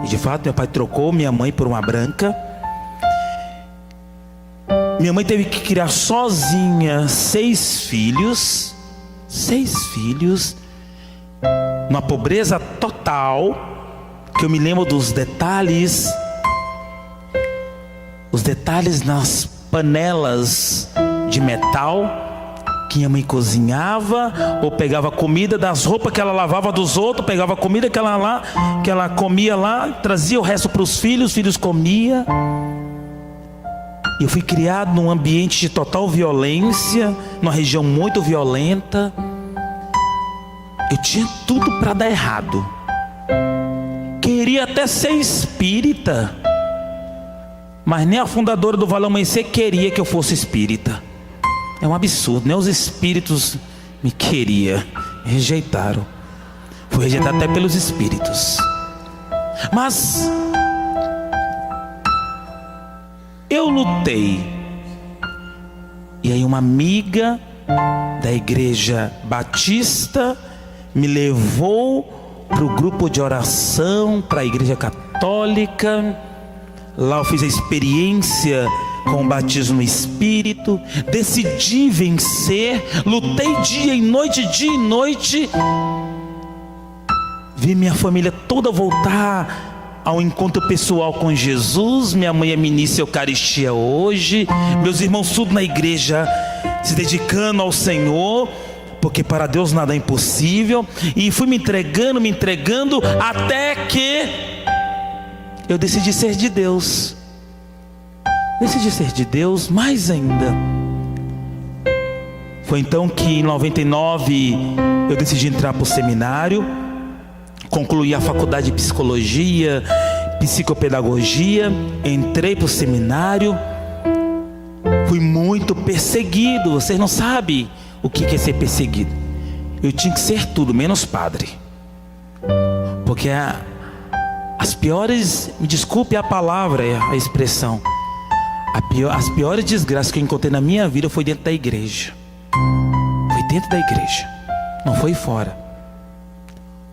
E de fato meu pai trocou minha mãe por uma branca. Minha mãe teve que criar sozinha 6 filhos, numa pobreza total, que eu me lembro dos detalhes, nas panelas de metal que minha mãe cozinhava, ou pegava comida das roupas que ela lavava dos outros, pegava comida que ela comia lá, trazia o resto para os filhos comiam. Eu fui criado num ambiente de total violência, numa região muito violenta. Eu tinha tudo para dar errado. Queria até ser espírita, mas nem a fundadora do Vale do Amanhecer queria que eu fosse espírita. É um absurdo, nem os espíritos me queriam, rejeitaram. Fui rejeitado até pelos espíritos. Mas eu lutei. E aí uma amiga da igreja batista me levou para o grupo de oração, para a igreja católica. Lá eu fiz a experiência com o batismo no Espírito. Decidi vencer. Lutei dia e noite. Vi minha família toda voltar ao encontro pessoal com Jesus. Minha mãe ministra a Eucaristia hoje. Meus irmãos tudo na igreja se dedicando ao Senhor, porque para Deus nada é impossível. E fui me entregando até que eu decidi ser de Deus. Decidi ser de Deus mais ainda. Foi então que em 99 eu decidi entrar para o seminário. Concluí a faculdade de psicologia, psicopedagogia. Entrei para o seminário. Fui muito perseguido. Vocês não sabem o que é ser perseguido. Eu tinha que ser tudo menos padre, porque as piores, me desculpe a palavra, a expressão, as piores desgraças que eu encontrei na minha vida foi dentro da igreja. Foi dentro da igreja, não foi fora.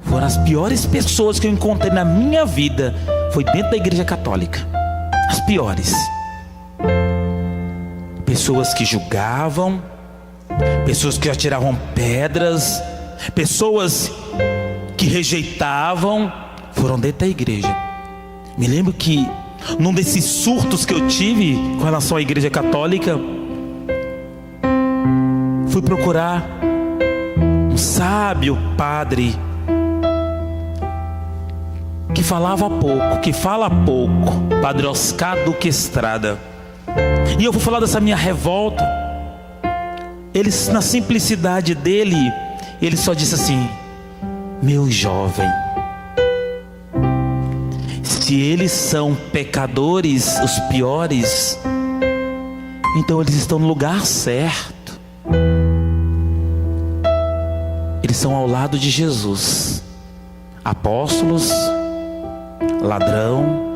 Foram as piores pessoas que eu encontrei na minha vida, foi dentro da igreja católica. As piores. Pessoas que julgavam, pessoas que atiravam pedras, pessoas que rejeitavam, foram dentro da igreja. Me lembro que num desses surtos que eu tive com relação à igreja católica, fui procurar um sábio padre que falava pouco, que fala pouco, Padre Oscar Duque Estrada. E eu vou falar dessa minha revolta. Ele, na simplicidade dele, ele só disse assim: meu jovem, se se eles são pecadores, os piores, então eles estão no lugar certo. Eles são ao lado de Jesus. Apóstolos, ladrão,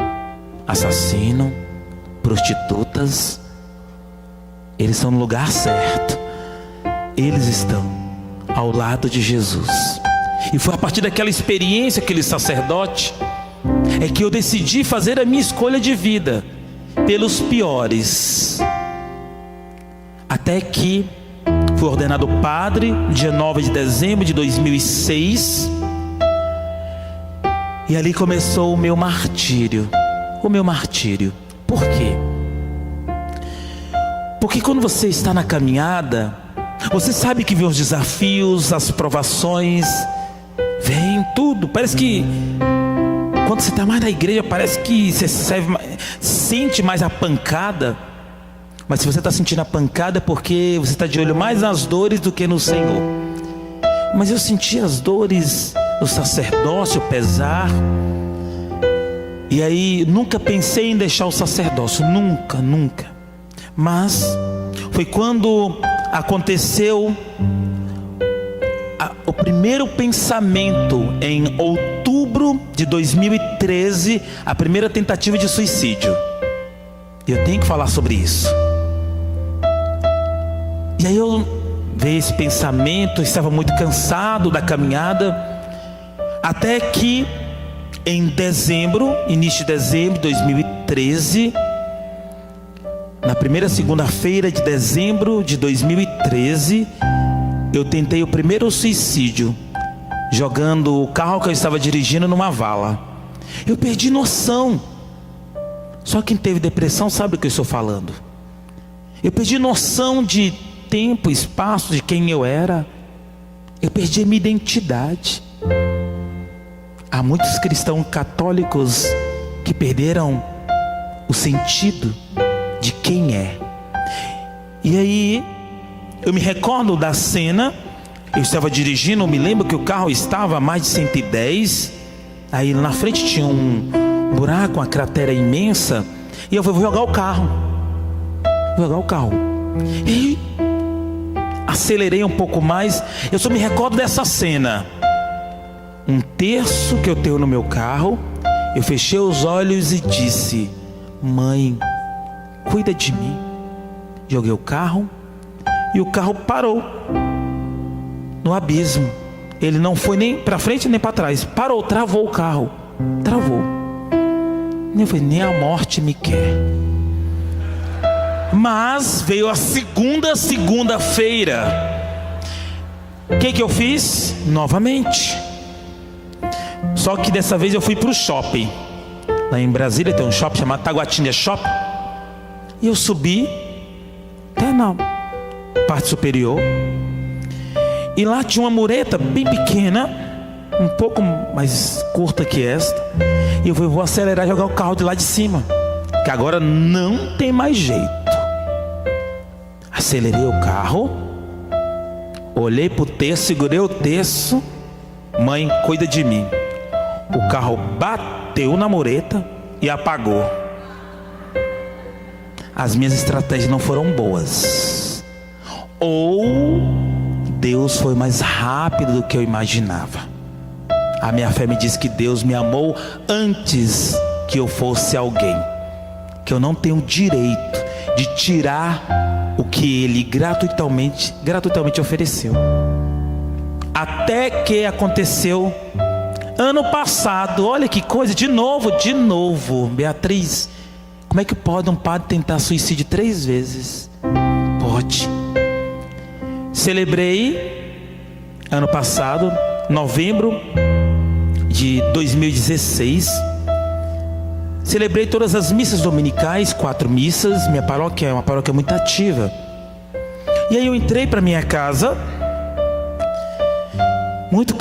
assassino, prostitutas, eles estão no lugar certo. Eles estão ao lado de Jesus. E foi a partir daquela experiência, aquele sacerdote, é que eu decidi fazer a minha escolha de vida pelos piores. Até que fui ordenado padre, dia 9 de dezembro de 2006. E ali começou o meu martírio. O meu martírio. Por quê? Porque quando você está na caminhada, você sabe que vem os desafios, as provações, vem tudo. Parece que quando você está mais na igreja, parece que você sente mais a pancada. Mas se você está sentindo a pancada é porque você está de olho mais nas dores do que no Senhor. Mas eu senti as dores do sacerdócio, o pesar. E aí nunca pensei em deixar o sacerdócio, nunca. Mas foi quando aconteceu o primeiro pensamento, em outubro de 2013, a primeira tentativa de suicídio. Eu tenho que falar sobre isso. E aí eu veio esse pensamento, estava muito cansado da caminhada, até que em dezembro, início de dezembro de 2013, na primeira segunda-feira de dezembro de 2013, eu tentei o primeiro suicídio, jogando o carro que eu estava dirigindo numa vala. Eu perdi noção. Só quem teve depressão sabe o que eu estou falando. Eu perdi noção de tempo, espaço, de quem eu era. Eu perdi a minha identidade. Há muitos cristãos católicos que perderam o sentido de quem é. E aí eu me recordo da cena. Eu estava dirigindo, eu me lembro que o carro estava a mais de 110. Aí na frente tinha um buraco, uma cratera imensa. E eu vou jogar o carro. E acelerei um pouco mais. Eu só me recordo dessa cena. Um terço que eu tenho no meu carro. Eu fechei os olhos e disse: mãe, cuida de mim. Joguei o carro. E o carro parou no abismo. Ele não foi nem para frente nem para trás. Parou, travou o carro. Travou. Eu falei: nem a morte me quer. Mas veio a segunda-feira. O que eu fiz? Novamente. Só que dessa vez eu fui para o shopping. Lá em Brasília tem um shopping chamado Taguatinga Shopping. E eu subi até na parte superior. E lá tinha uma mureta bem pequena, um pouco mais curta que esta. E eu vou acelerar e jogar o carro de lá de cima, que agora não tem mais jeito. Acelerei o carro, olhei para o terço, segurei o terço. Mãe, cuida de mim. O carro bateu na mureta e apagou. As minhas estratégias não foram boas. Ou Deus foi mais rápido do que eu imaginava. A minha fé me diz que Deus me amou antes que eu fosse alguém, que eu não tenho direito de tirar o que Ele gratuitamente ofereceu. Até que aconteceu ano passado. Olha que coisa, de novo, Beatriz, como é que pode um padre tentar suicídio 3 vezes? Pode. Celebrei ano passado, novembro de 2016. Celebrei todas as missas dominicais, 4 missas. Minha paróquia é uma paróquia muito ativa. E aí eu entrei para minha casa, muito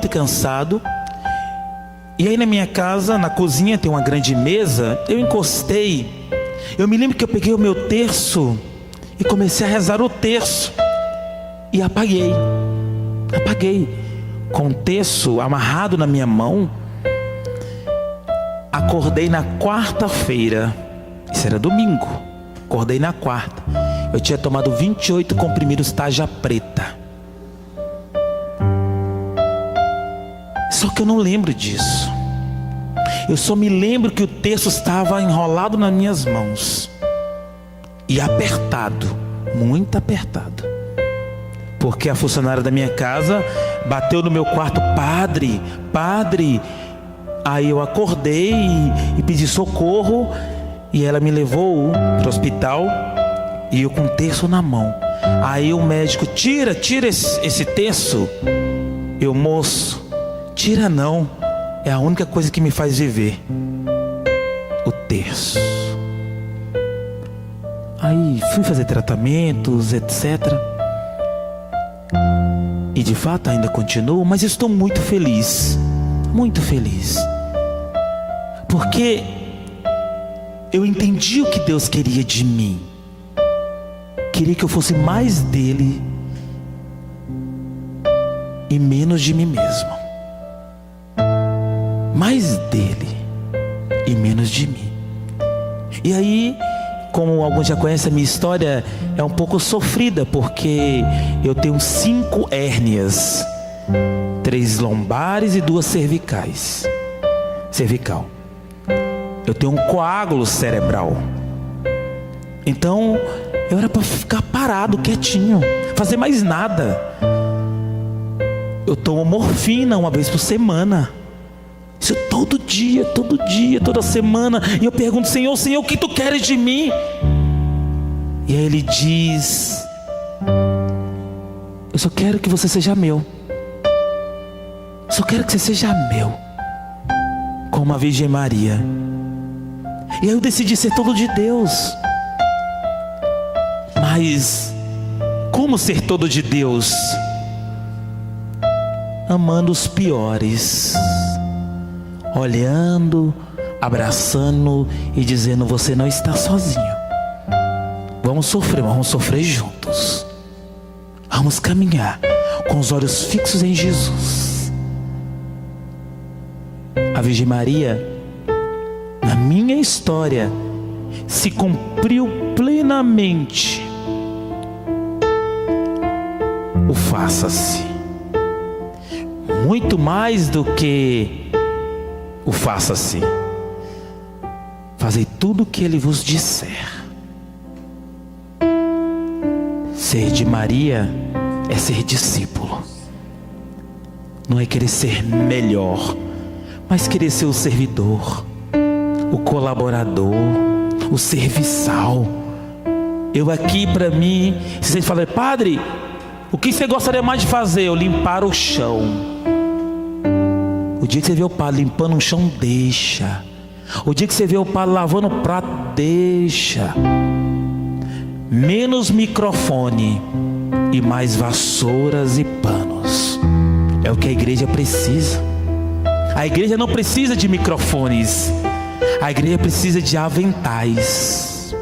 cansado. E aí na minha casa, na cozinha, tem uma grande mesa. Eu encostei. Eu me lembro que eu peguei o meu terço e comecei a rezar o terço. E apaguei. Com o terço amarrado na minha mão. Acordei na quarta-feira. Isso era domingo. Acordei na quarta. Eu tinha tomado 28 comprimidos tarja preta. Só que eu não lembro disso. Eu só me lembro que o terço estava enrolado nas minhas mãos. E apertado. Muito apertado. Porque a funcionária da minha casa bateu no meu quarto: padre, padre. Aí eu acordei e pedi socorro. E ela me levou para o hospital. E eu com um terço na mão. Aí o médico: tira esse terço. Eu: moço, tira não. É a única coisa que me faz viver. O terço. Aí fui fazer tratamentos, etc. E de fato ainda continuo, mas estou muito feliz. Muito feliz. Porque eu entendi o que Deus queria de mim. Queria que eu fosse mais dele e menos de mim mesmo. Mais dele e menos de mim. E aí, como alguns já conhecem, a minha história é um pouco sofrida, porque eu tenho 5 hérnias, 3 lombares e 2 cervical. Eu tenho um coágulo cerebral. Então eu era para ficar parado, quietinho, fazer mais nada. Eu tomo morfina uma vez por semana. Isso todo dia, toda semana. E eu pergunto: Senhor, o que tu queres de mim? E aí ele diz: eu só quero que você seja meu. Só quero que você seja meu, como a Virgem Maria. E aí eu decidi ser todo de Deus. Mas como ser todo de Deus? Amando os piores, olhando, abraçando e dizendo: você não está sozinho. Vamos sofrer juntos. Vamos caminhar com os olhos fixos em Jesus. A Virgem Maria, na minha história, se cumpriu plenamente o faça-se. Muito mais do que o faça-se. Fazei tudo o que ele vos disser. Ser de Maria é ser discípulo. Não é querer ser melhor, mas querer ser o servidor, o colaborador, o serviçal. Eu aqui, para mim, se você falar: padre, o que você gostaria mais de fazer? Eu limpar o chão. O dia que você vê o padre limpando um chão, deixa. O dia que você vê o padre lavando o prato, deixa. Menos microfone e mais vassouras e panos. É o que a igreja precisa. A igreja não precisa de microfones. A igreja precisa de aventais.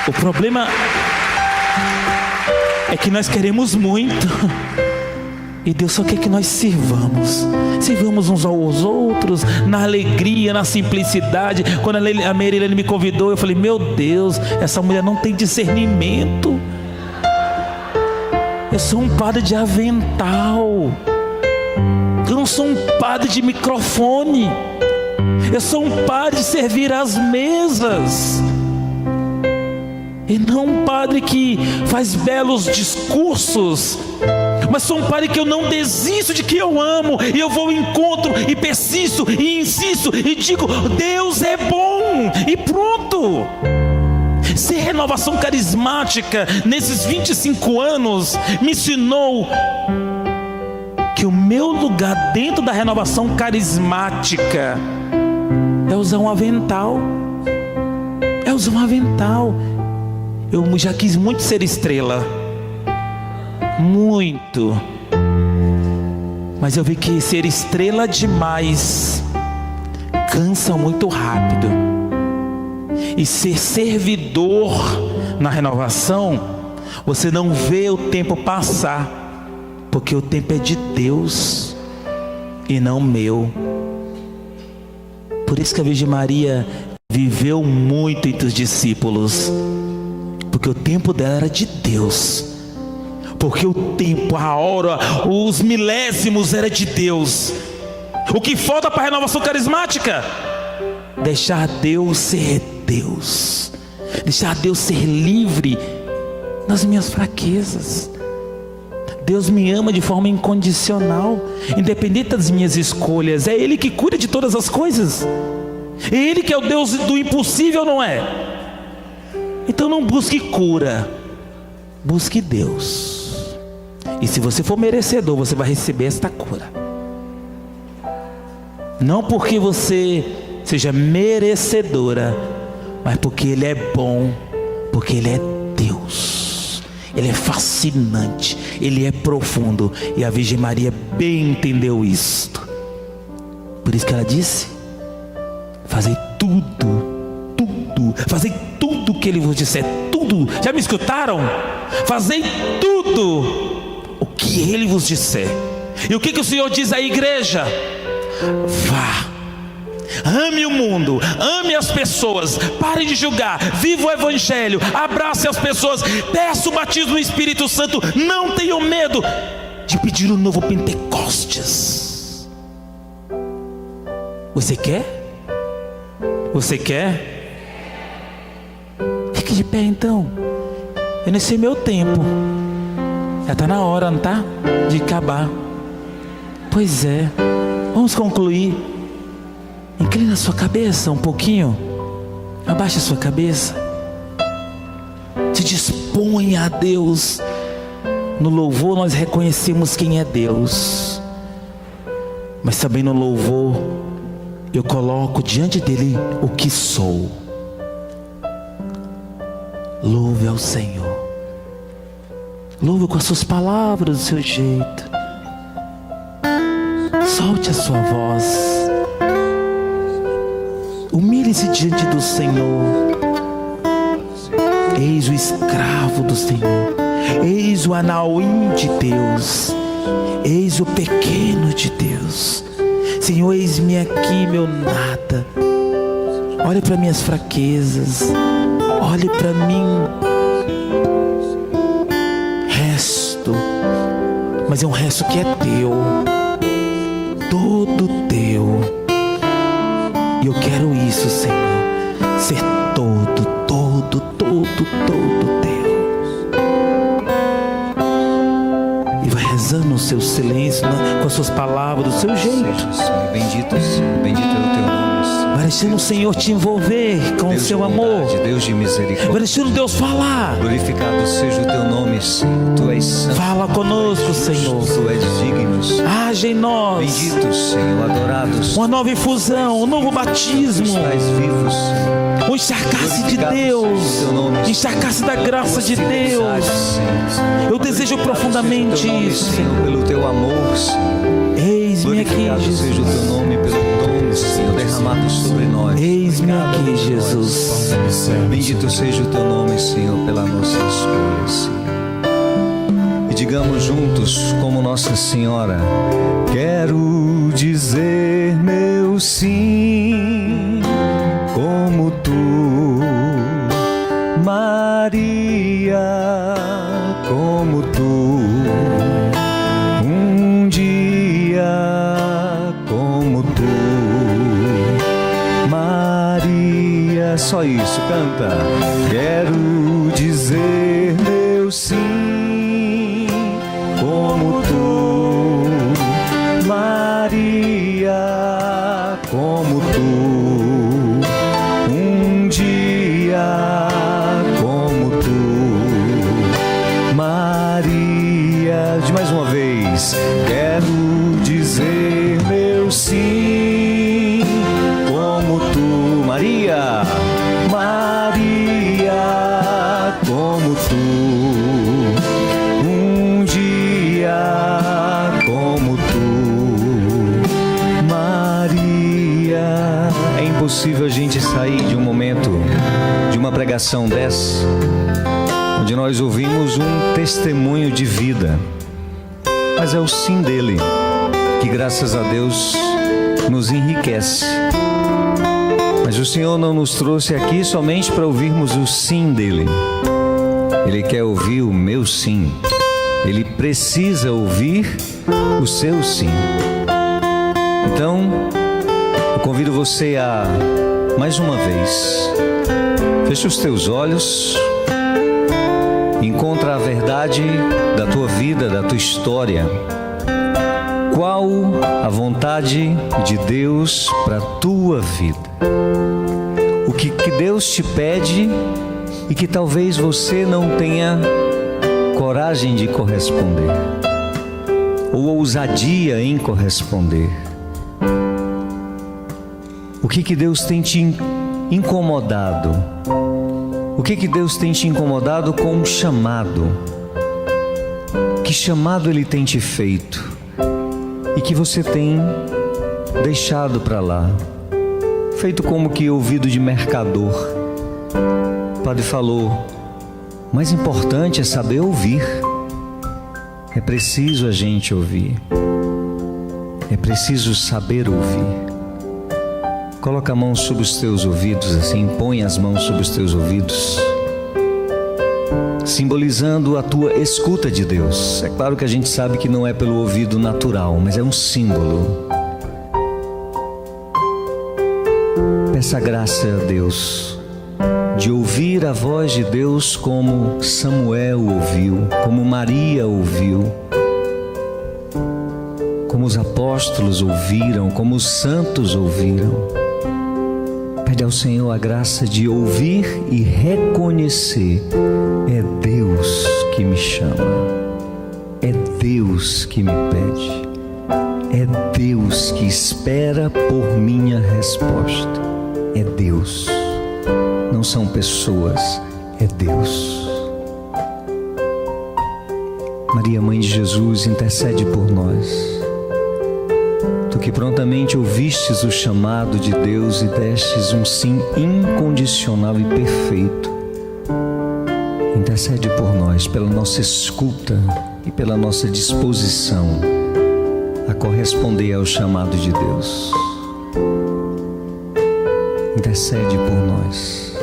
O problema é que nós queremos muito. E Deus só quer que nós sirvamos. Sirvamos uns aos outros, na alegria, na simplicidade. Quando a Merilene me convidou, eu falei: meu Deus, essa mulher não tem discernimento. Eu sou um padre de avental. Eu não sou um padre de microfone. Eu sou um padre de servir às mesas. E não um padre que faz belos discursos, mas sou um padre que eu não desisto de que eu amo. E eu vou ao encontro e persisto e insisto e digo: Deus é bom. E pronto. Ser renovação carismática nesses 25 anos me ensinou que o meu lugar dentro da renovação carismática é usar um avental. É usar um avental. Eu já quis muito ser estrela. Muito. Mas eu vi que ser estrela demais cansa muito rápido. E ser servidor na renovação, você não vê o tempo passar, porque o tempo é de Deus e não meu. Por isso que a Virgem Maria viveu muito entre os discípulos, porque o tempo dela era de Deus, porque o tempo, a hora, os milésimos era de Deus. O que falta para a renovação carismática? Deixar Deus ser Deus, deixar Deus ser livre nas minhas fraquezas. Deus me ama de forma incondicional, independente das minhas escolhas. É Ele que cuida de todas as coisas. É Ele que é o Deus do impossível, não é? Então não busque cura, busque Deus. E se você for merecedor, você vai receber esta cura. Não porque você seja merecedora, mas porque Ele é bom, porque Ele é Deus. Ele é fascinante, Ele é profundo. E a Virgem Maria bem entendeu isto. Por isso que ela disse: fazei fazei tudo o que Ele vos disser. Tudo, já me escutaram? Fazei tudo o que Ele vos disser. E o que o Senhor diz à igreja? Vá, ame o mundo, ame as pessoas, pare de julgar, viva o Evangelho, abrace as pessoas, peça o batismo no Espírito Santo. Não tenham medo de pedir um novo Pentecostes. Você quer? Você quer? Fique de pé então. Eu não sei meu tempo. Já está na hora, não está? De acabar. Pois é. Vamos concluir. Inclina a sua cabeça um pouquinho. Abaixa a sua cabeça. Se disponha a Deus. No louvor nós reconhecemos quem é Deus. Mas também no louvor eu coloco diante dele o que sou. Louve ao Senhor. Louve com as suas palavras, do seu jeito. Solte a sua voz. Humilhe-se diante do Senhor. Eis o escravo do Senhor. Eis o anauim de Deus. Eis o pequeno de Deus. Senhor, eis-me aqui, meu nada. Olhe para minhas fraquezas. Olhe para mim. Resto. Mas é um resto que é teu. Todo teu. E eu quero isso, Senhor. Ser todo teu. E vai rezando no seu silêncio, com as suas palavras, do seu jeito. Bendito é o teu nome, Senhor. Vai deixando o Senhor te envolver com o seu amor. Deus de misericórdia. Vai deixando Deus falar. Glorificado seja o teu nome, Senhor. Tu és santo. Fala conosco, Senhor. Tu és digno. Age em nós. Bendito, Senhor, adorado. Uma nova infusão, um novo batismo. Estás vivo, Senhor. O encharcar-se de Deus, encharcar-se da graça de Deus. Eu desejo profundamente isso, Senhor, pelo teu amor, Senhor. Eis-me aqui, Jesus. Seja o teu nome pelo dom, Senhor, derramado sobre nós. Eis-me aqui, Jesus. Bendito seja o teu nome, Senhor, pela nossa escolha, Senhor. E digamos juntos, como Nossa Senhora: quero dizer meu sim, como tu, Maria, como tu, um dia como tu, Maria. Só isso, canta. Quero dizer meu sim, como tu, Maria, como tu, um dia como tu, Maria. De mais uma vez, quero dizer meu sim, como tu, Maria, Maria, como tu, um dia como tu, Maria. É impossível a gente sair de um momento, de uma pregação dessa, onde nós ouvimos um testemunho de vida. mas é o sim dele, que graças a Deus nos enriquece. Mas o Senhor não nos trouxe aqui somente para ouvirmos o sim dele. Ele quer ouvir o meu sim. Ele precisa ouvir o seu sim. Então, eu convido você a, mais uma vez, feche os teus olhos, encontra a verdade da tua vida, da tua história. Qual a vontade de Deus para a tua vida? O que Deus te pede e que talvez você não tenha coragem de corresponder, ou ousadia em corresponder. O que Deus tem te incomodado? O que Deus tem te incomodado com um chamado? Que chamado Ele tem te feito e que você tem deixado para lá, feito como que ouvido de mercador? O padre falou: mais importante é saber ouvir. É preciso a gente ouvir. É preciso saber ouvir. Coloca a mão sobre os teus ouvidos, assim, põe as mãos sobre os teus ouvidos, simbolizando a tua escuta de Deus. É claro que a gente sabe que não é pelo ouvido natural, mas é um símbolo. Peça graça a Deus de ouvir a voz de Deus como Samuel ouviu, como Maria ouviu, como os apóstolos ouviram, como os santos ouviram. Pede ao Senhor a graça de ouvir e reconhecer: é Deus que me chama, é Deus que me pede, é Deus que espera por minha resposta. É Deus, não são pessoas, é Deus. Maria, Mãe de Jesus, intercede por nós. Tu que prontamente ouvistes o chamado de Deus e destes um sim incondicional e perfeito, intercede por nós, pela nossa escuta e pela nossa disposição a corresponder ao chamado de Deus. Intercede por nós.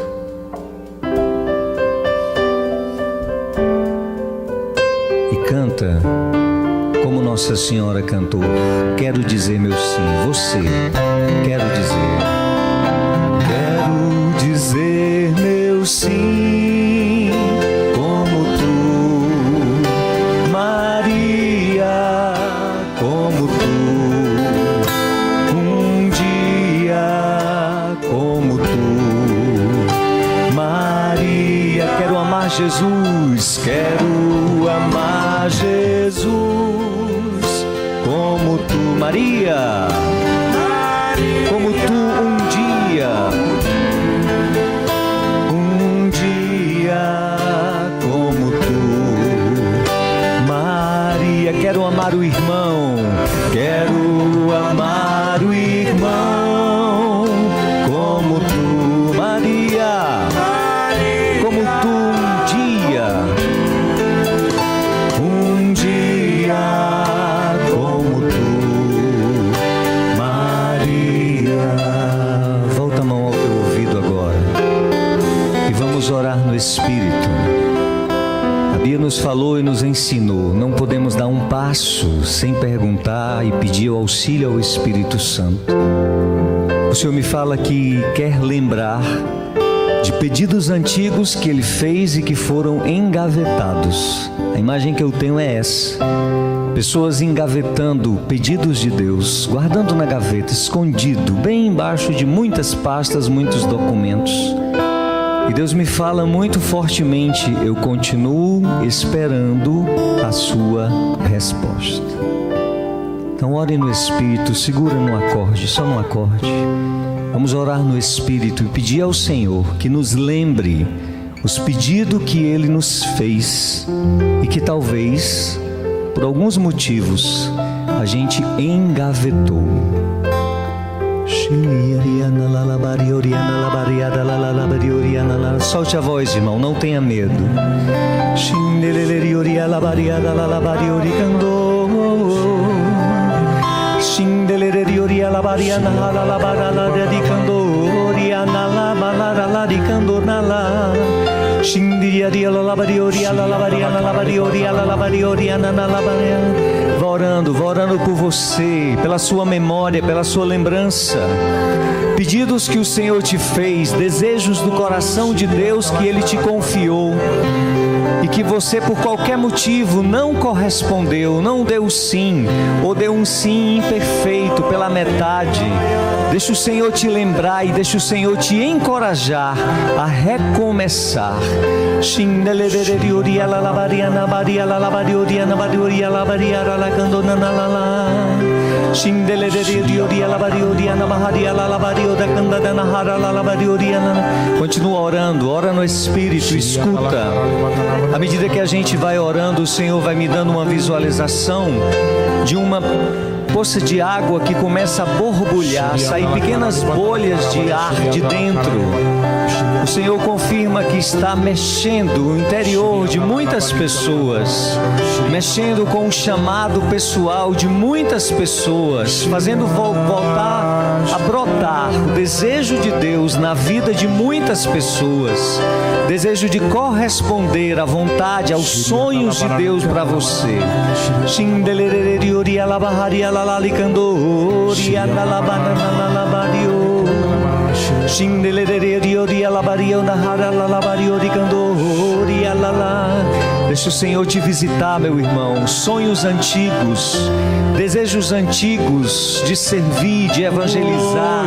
E canta como Nossa Senhora cantou: quero dizer meu sim. Você, quero dizer meu sim, como tu, Maria, como tu, um dia como tu, Maria. Quero amar Jesus, quero amar Jesus, como tu, Maria, como tu, um dia como tu, Maria. Quero amar o irmão, quero amar o irmão, como tu, Maria, como tu, um dia como tu, Maria. Volta a mão ao teu ouvido agora e vamos orar no Espírito. A Bíblia nos falou e nos ensinou: não podemos dar um passo sem perguntar e pedir o auxílio ao Espírito Santo. O Senhor me fala que quer lembrar de pedidos antigos que Ele fez e que foram engavetados. A imagem que eu tenho é essa: pessoas engavetando pedidos de Deus, guardando na gaveta, escondido, bem embaixo de muitas pastas, muitos documentos. E Deus me fala muito fortemente: eu continuo esperando a sua resposta. Então ore no Espírito, segura no acorde, só no acorde. Vamos orar no Espírito e pedir ao Senhor que nos lembre os pedidos que Ele nos fez e que talvez, por alguns motivos, a gente engavetou. Solte a voz, irmão, não tenha medo. Vou orando por você, pela sua memória, pela sua lembrança. Pedidos que o Senhor te fez, desejos do coração de Deus que Ele te confiou e que você por qualquer motivo não correspondeu, não deu sim, ou deu um sim imperfeito pela metade. Deixa o Senhor te lembrar e deixa o Senhor te encorajar a recomeçar. Continua orando, ora no Espírito, escuta. À medida que a gente vai orando, o Senhor vai me dando uma visualização de uma poça de água que começa a borbulhar, sair pequenas bolhas de ar de dentro. O Senhor confirma que está mexendo o interior de muitas pessoas, mexendo com o chamado pessoal de muitas pessoas, fazendo voltar a brotar o desejo de Deus na vida de muitas pessoas, desejo de corresponder à vontade, aos sonhos de Deus para você. Deixa o Senhor te visitar, meu irmão. Sonhos antigos, desejos antigos de servir, de evangelizar,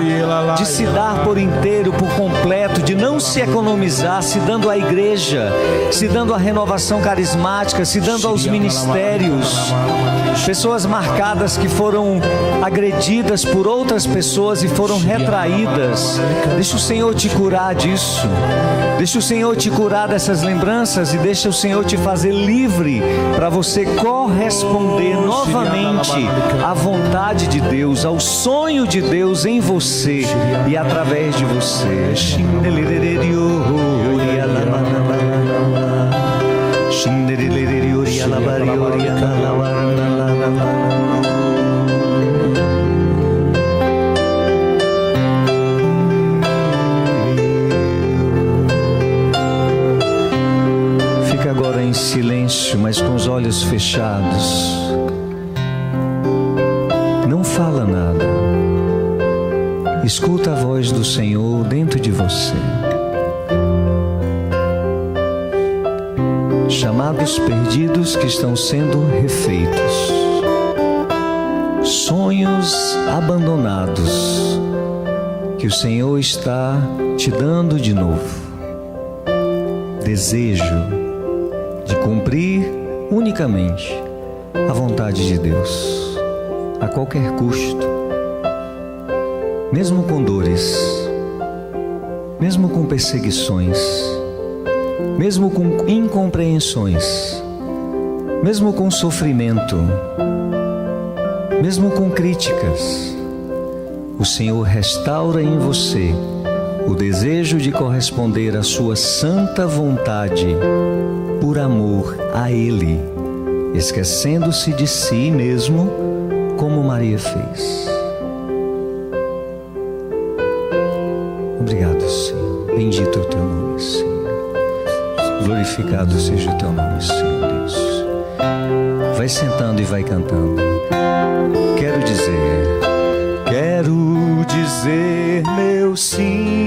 de se dar por inteiro, por completo, de não se economizar, se dando à igreja, se dando à renovação carismática, se dando aos ministérios. Pessoas marcadas que foram agredidas por outras pessoas e foram retraídas. Deixa o Senhor te curar disso. Deixa o Senhor te curar dessas lembranças e deixa o Senhor te fazer livre para você corresponder novamente à vontade de Deus, ao sonho de Deus em você e através de você. Fica agora em silêncio, mas com os olhos fechados. Não fala nada. Escuta a voz do Senhor dentro de você. Chamados perdidos que estão sendo refeitos, sonhos abandonados que o Senhor está te dando de novo, desejo de cumprir unicamente a vontade de Deus, a qualquer custo, mesmo com dores, mesmo com perseguições, mesmo com incompreensões, mesmo com sofrimento, mesmo com críticas. O Senhor restaura em você o desejo de corresponder à sua santa vontade por amor a Ele, esquecendo-se de si mesmo, como Maria fez. Obrigado, Senhor. Bendito é o Teu nome, Senhor. Glorificado seja o Teu nome, Senhor Deus. Vai sentando e vai cantando. Quero dizer meu sim.